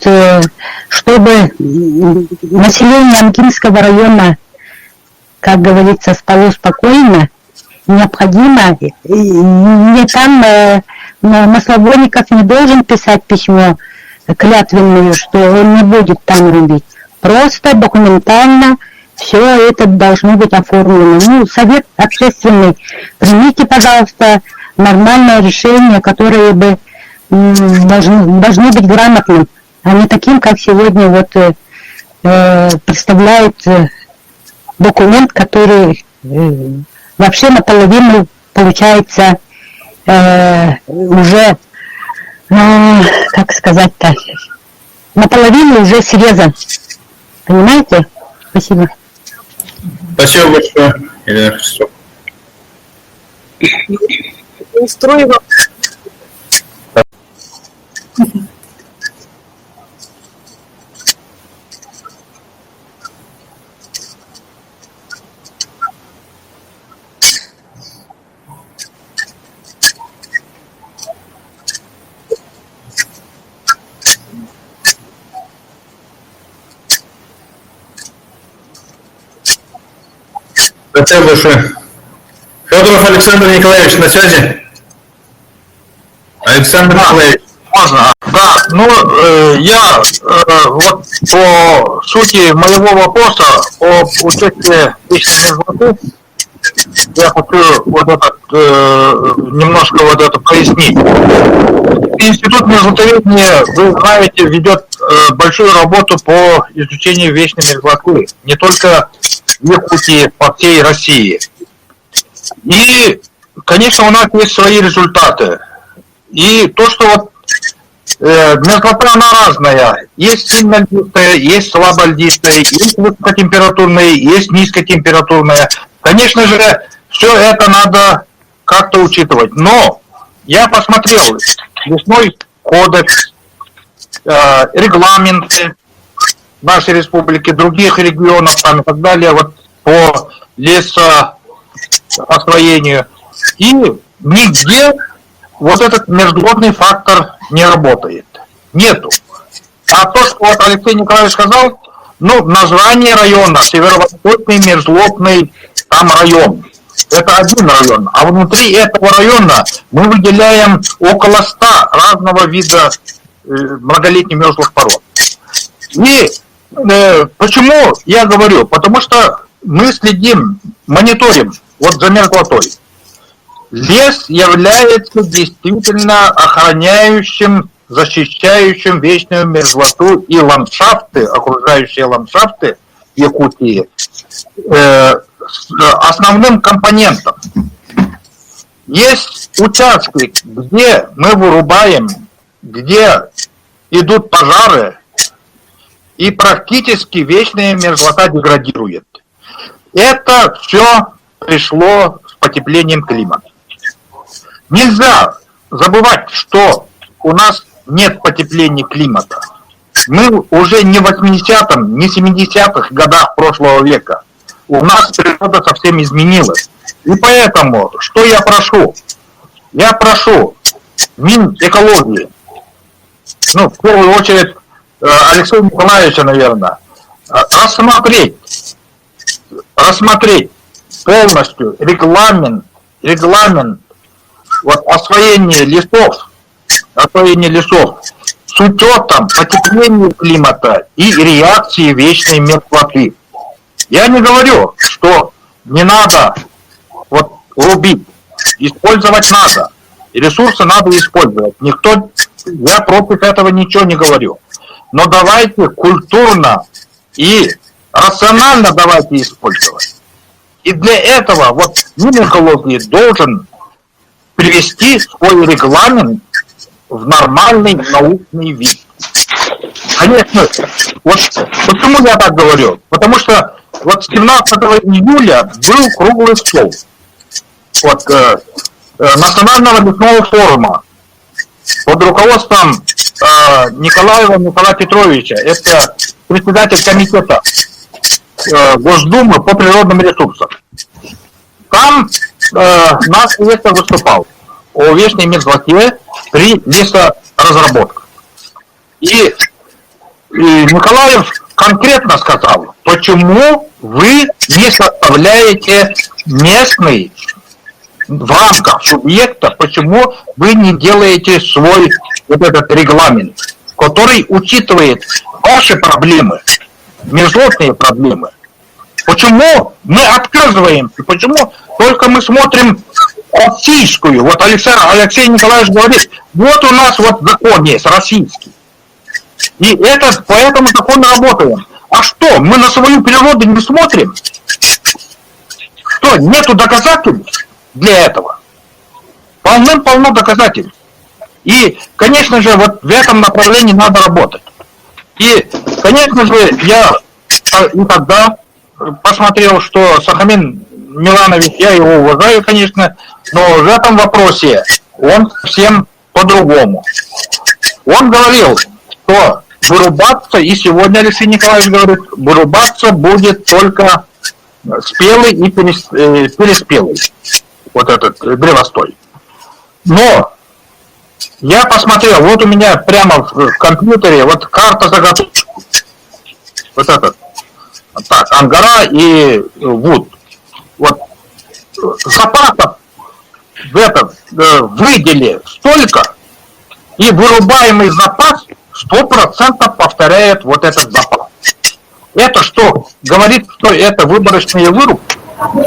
чтобы население Амгинского района, как говорится, спало спокойно, необходимо, не там Маслобойников не должен писать письмо клятвенную, что он не будет там рубить. Просто документально все это должно быть оформлено. Ну, совет общественный, примите, пожалуйста, нормальное решение, которое бы должно быть грамотным, а не таким, как сегодня вот представляет документ, который вообще наполовину получается уже, как сказать-то, наполовину уже срезан. Понимаете? Спасибо. Спасибо большое, Елена Христова. Спасибо большое. Федоров Александр Николаевич на связи? Александр Николаевич. Можно? Да, ну, я вот по сути моего вопроса об участии вечной мерзлоты, я хочу вот этот, немножко вот это пояснить. Институт мерзлотоведения, вы знаете, ведет большую работу по изучению вечной мерзлоты, не только в Якутии, по всей России. И, конечно, у нас есть свои результаты. И то, что вот мерзлота, она разная. Есть сильно льдистая, есть слабо льдистая, есть высокотемпературная, есть низкотемпературная. Конечно же, все это надо как-то учитывать. Но я посмотрел лесной кодекс, регламенты нашей республики, других регионов там, и так далее, вот по лесоосвоению. И нигде вот этот международный фактор не работает. Нету. А то, что вот Алексей Николаевич сказал, ну, название района, северо-восточный мерзлотный там район. Это один район. А внутри этого района мы выделяем около 100 разного вида многолетних мерзлых пород. И почему я говорю? Потому что мы следим, мониторим вот за мерзлотой. Лес является действительно охраняющим, защищающим вечную мерзлоту и ландшафты, окружающие ландшафты Якутии, основным компонентом. Есть участки, где мы вырубаем, где идут пожары, и практически вечная мерзлота деградирует. Это все пришло с потеплением климата. Нельзя забывать, что у нас нет потепления климата. Мы уже не в 80-м, не 70-х годах прошлого века. У нас природа совсем изменилась. И поэтому, что я прошу? Я прошу Минэкологии, ну, в первую очередь, Алексея Николаевича, наверное, рассмотреть полностью регламент вот, освоения лесов с учетом потепления климата и реакции вечной мерзлоты. Я не говорю, что не надо вот рубить, использовать надо, ресурсы надо использовать. Я против этого ничего не говорю. Но давайте культурно и рационально давайте использовать. И для этого вот Минэкологии должен привести свой регламент в нормальный научный вид. Конечно, вот почему я так говорю? Потому что вот 17 июля был круглый стол. вот, Национального лесного форума под руководством Николаева Николая Петровича, это председатель комитета Госдумы по природным ресурсам. Там наш директор выступал о вечной мерзлоте при лесоразработках. И Николаев конкретно сказал, почему вы не составляете местный в рамках субъекта, почему вы не делаете свой вот этот регламент, который учитывает ваши проблемы, мерзлотные проблемы. Почему мы отказываемся, почему только мы смотрим российскую, вот Алексей Николаевич говорит, вот у нас вот закон есть российский, и по этому закону работаем. А что, мы на свою природу не смотрим? Что, нету доказательств для этого? Полным-полно доказательств. И, конечно же, вот в этом направлении надо работать. И, конечно же, я и тогда посмотрел, что Сахамин Миланович, я его уважаю, конечно, но в этом вопросе он совсем по-другому. Он говорил, что вырубаться, и сегодня Алексей Николаевич говорит, вырубаться будет только спелый и переспелый, вот этот древостой. Но я посмотрел, вот у меня прямо в компьютере вот карта заготовки, вот этот, так, Ангара и Вуд. Вот запасов в этом выделили столько, и вырубаемый запас 100% повторяет вот этот запас. Это что? Говорит, что это выборочные вырубки.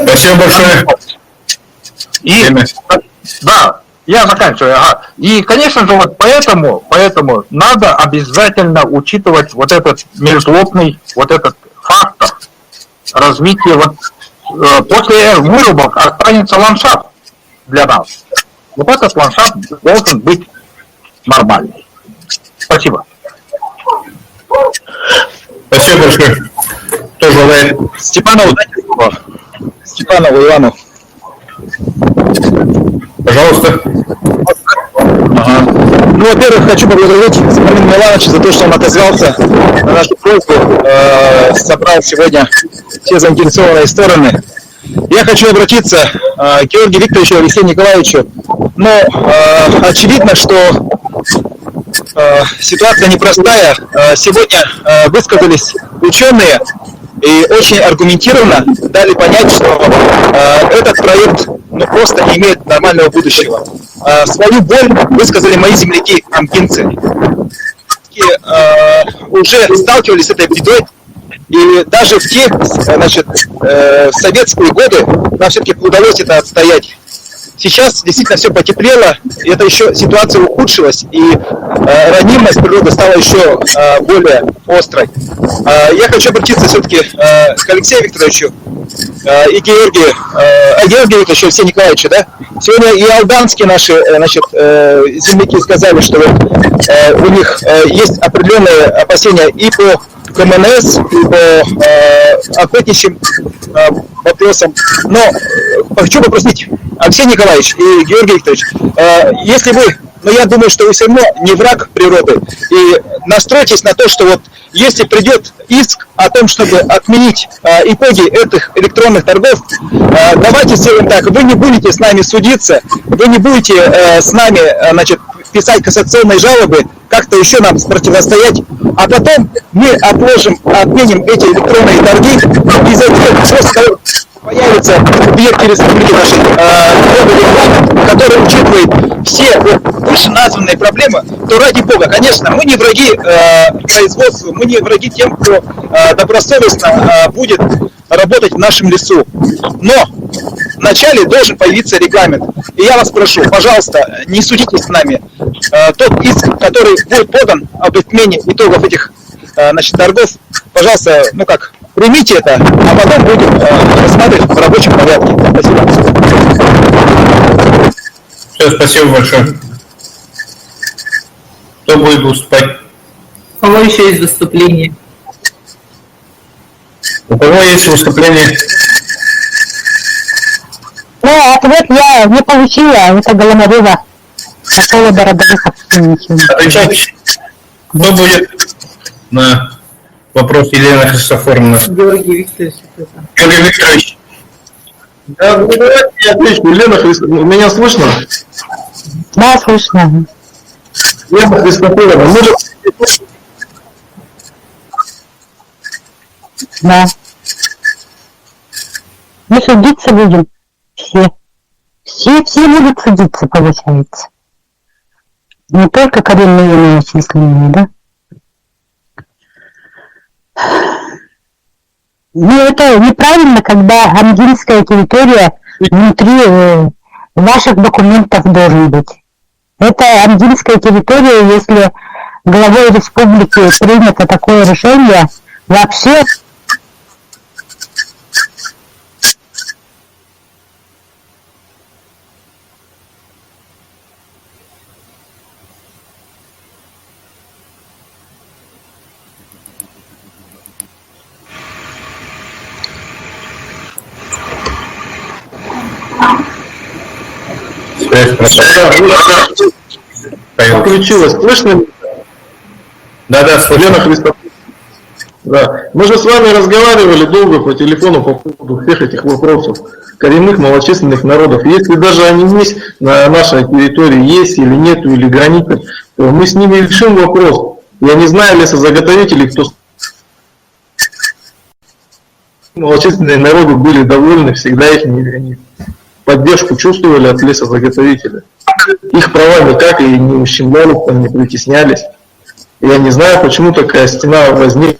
Спасибо большое. И, да, я заканчиваю. Ага. И, конечно же, вот поэтому надо обязательно учитывать вот этот мерзлотный, вот этот фактор развития. Вот, после вырубок останется ландшафт для нас. Вот этот ландшафт должен быть нормальный. Спасибо. Спасибо большое. Кто желает? Степанову, дайте слово. Степанову Ивану. Пожалуйста. Ага. Ну, во-первых, хочу поблагодарить Сахамина Милановича за то, что он отозвался на нашу просьбу, собрал сегодня все заинтересованные стороны. Я хочу обратиться к Георгию Викторовичу и Алексею Николаевичу. Но очевидно, что ситуация непростая. Сегодня высказались ученые и очень аргументированно дали понять, что этот проект просто не имеет нормального будущего. Свою боль высказали мои земляки амгинцы. Уже сталкивались с этой бедой, и даже в те, в советские годы нам все-таки удалось это отстоять. Сейчас действительно все потеплело, и это еще ситуация ухудшилась, и ранимость природы стала еще более острой. Я хочу обратиться все-таки к Алексею Викторовичу и Георгию Викторовичу, Алексею Николаевичу, да? Сегодня и алданские наши, земляки сказали, что у них есть определенные опасения и по КМНС, и по охотничьим вопросам. Но хочу попросить, Алексей Николаевич и Георгий Викторович, если вы, но я думаю, что вы все равно не враг природы, и настройтесь на то, что вот если придет иск о том, чтобы отменить итоги этих электронных торгов, давайте сделаем так, вы не будете с нами судиться, вы не будете с нами, писать кассационные жалобы, как-то еще нам противостоять, а потом мы отменим эти электронные торги, и затем просто появится в объекте республики нашей новый регламент, который учитывает все вышеназванные проблемы, то ради бога, конечно, мы не враги производству, мы не враги тем, кто добросовестно будет работать в нашем лесу. Но вначале должен появиться регламент. И я вас прошу, пожалуйста, не судите с нами. Тот иск, который будет подан об отмене итогов этих торгов, пожалуйста, примите это, а потом будем рассматривать в рабочем порядке. Спасибо. Все, спасибо большое. Кто будет выступать? У кого еще есть выступление? У кого есть выступление? Но ответ я не получила, это Голомарева по поводу родовых обсуждений. Отвечать, кто будет на вопрос Елена Христофоровна? Георгий Викторович. Георгий Викторович. Да, ну, давайте я отвечу. Елена Христофоровна, меня слышно? Да, слышно. Елена Христофоровна, мы же... Да. Мы судиться будем. Все. Все будут судиться, получается. Не только коренные малочисленные, да? Ну, это неправильно, когда ангельская территория внутри ваших документов должен быть. Это ангельская территория, если главой республики принято такое решение, вообще Включилась. Слышно? Да, слышно. Елена Христофоровна. Да. Мы же с вами разговаривали долго по телефону по поводу всех этих вопросов коренных малочисленных народов. Если даже они есть на нашей территории, есть или нету, или границы, то мы с ними решим вопрос. Я не знаю лесозаготовителей, кто малочисленные народы были довольны, всегда их поддержку чувствовали от лесозаготовителя. Их права никак и не ущемлялись, там, не притеснялись. Я не знаю, почему такая стена возникла.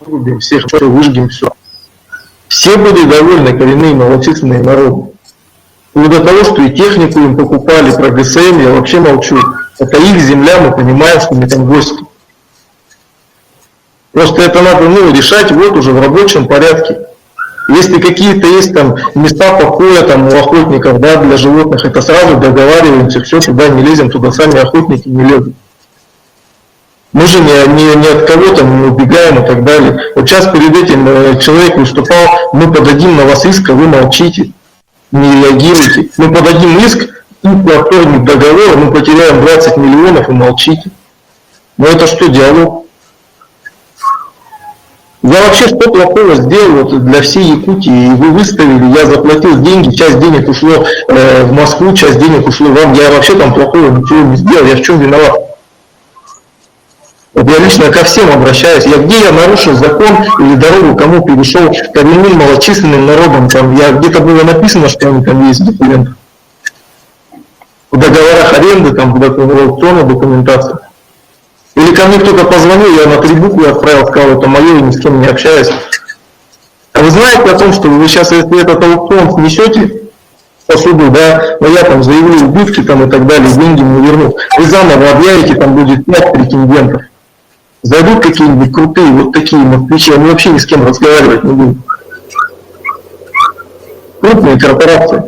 Вырубим всех, выжгем все. Все были довольны, коренные малочисленные народы. И до того, что и технику им покупали, про ГСМ я вообще молчу. Это их земля, мы понимаем, что мы там гости. Просто это надо решать вот уже в рабочем порядке. Если какие-то есть там места покоя там, у охотников, да, для животных, это сразу договариваемся, все, туда не лезем, туда сами охотники не лезут. Мы же не от кого там убегаем и так далее. Вот сейчас перед этим человек выступал, мы подадим на вас иск, а вы молчите, не реагируете. Мы подадим иск, оформить договор, мы потеряем 20 миллионов и молчите. Но это что, диалог? Я вообще что плохого сделал вот для всей Якутии, и вы выставили, я заплатил деньги, часть денег ушло в Москву, часть денег ушло вам, я вообще там плохого ничего не сделал, я в чем виноват? Вот я лично ко всем обращаюсь, где я нарушил закон или дорогу кому перешел, коренным малочисленным народам, там, где-то было написано, что они там есть документы. В договорах аренды, там, в аукционной документации. Или ко мне кто-то позвонил, я на 3 буквы отправил, сказал, это мое, и ни с кем не общаюсь. А вы знаете о том, что вы сейчас, если этот аукцион снесете по суду, да, но я там заявлю убытки там и так далее, деньги не верну, вы заново объявите, там будет 5 претендентов. Зайдут какие-нибудь крутые, вот такие москвичи, они вообще ни с кем разговаривать не будут. Крупные корпорации.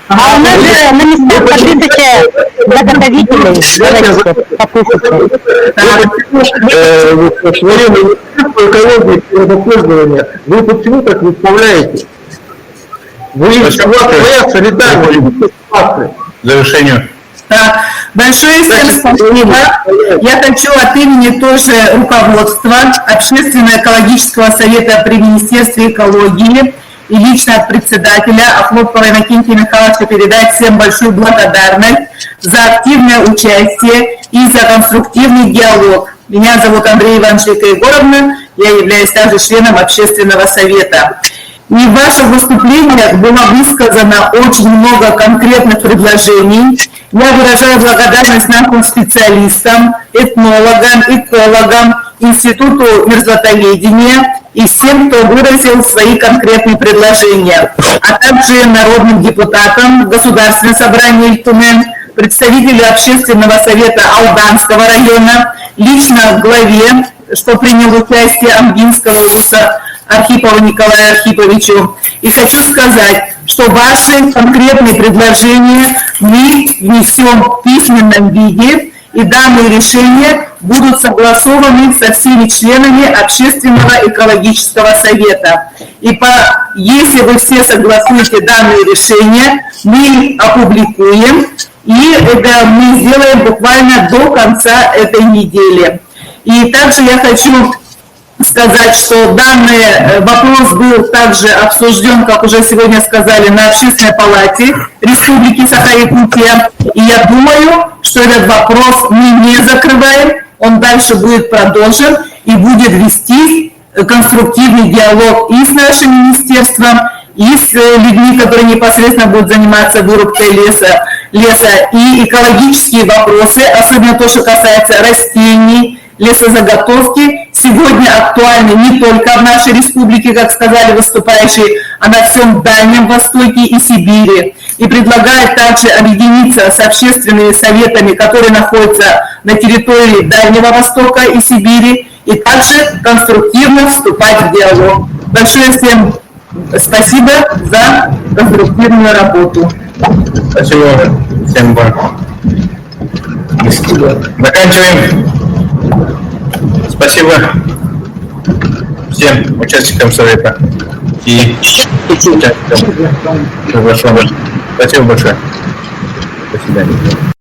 А у нас же на местах по 1000 заготовителей. Вы почему так выставляете? Вы своя солидарность. Завершению. Да. Большое всем спасибо. Я хочу от имени тоже руководства Общественно-экологического совета при Министерстве экологии и лично от председателя Охлопкова Иннокентия Михайловича передать всем большую благодарность за активное участие и за конструктивный диалог. Меня зовут Андрея Ивановна Егоровна, я являюсь также членом Общественного совета. И в ваших выступлениях было высказано очень много конкретных предложений. Я выражаю благодарность нашим специалистам, этнологам, экологам, Институту мерзлотоведения и всем, кто выразил свои конкретные предложения, а также народным депутатам Государственного собрания Ильтумен, представителю Общественного совета Алданского района, лично главе, что принял участие Амгинского УСа Архипову Николаю Архиповичу. И хочу сказать, что ваши конкретные предложения мы внесем в письменном виде и данные решения будут согласованы со всеми членами Общественного экологического совета. И если вы все согласуете данные решения, мы их опубликуем, и это мы сделаем буквально до конца этой недели. И также я хочу сказать, что данный вопрос был также обсужден, как уже сегодня сказали, на Общественной палате Республики Саха-Якутия. И я думаю, что этот вопрос мы не закрываем, он дальше будет продолжен и будет вести конструктивный диалог и с нашим министерством, и с людьми, которые непосредственно будут заниматься вырубкой леса, и экологические вопросы, особенно то, что касается растений, лесозаготовки, сегодня актуальны не только в нашей республике, как сказали выступающие, а на всем Дальнем Востоке и Сибири. И предлагает также объединиться с общественными советами, которые находятся на территории Дальнего Востока и Сибири, и также конструктивно вступать в диалог. Большое всем спасибо за конструктивную работу. Спасибо всем вам. Заканчиваем. Спасибо всем участникам совета и участникам. Спасибо большое. До свидания.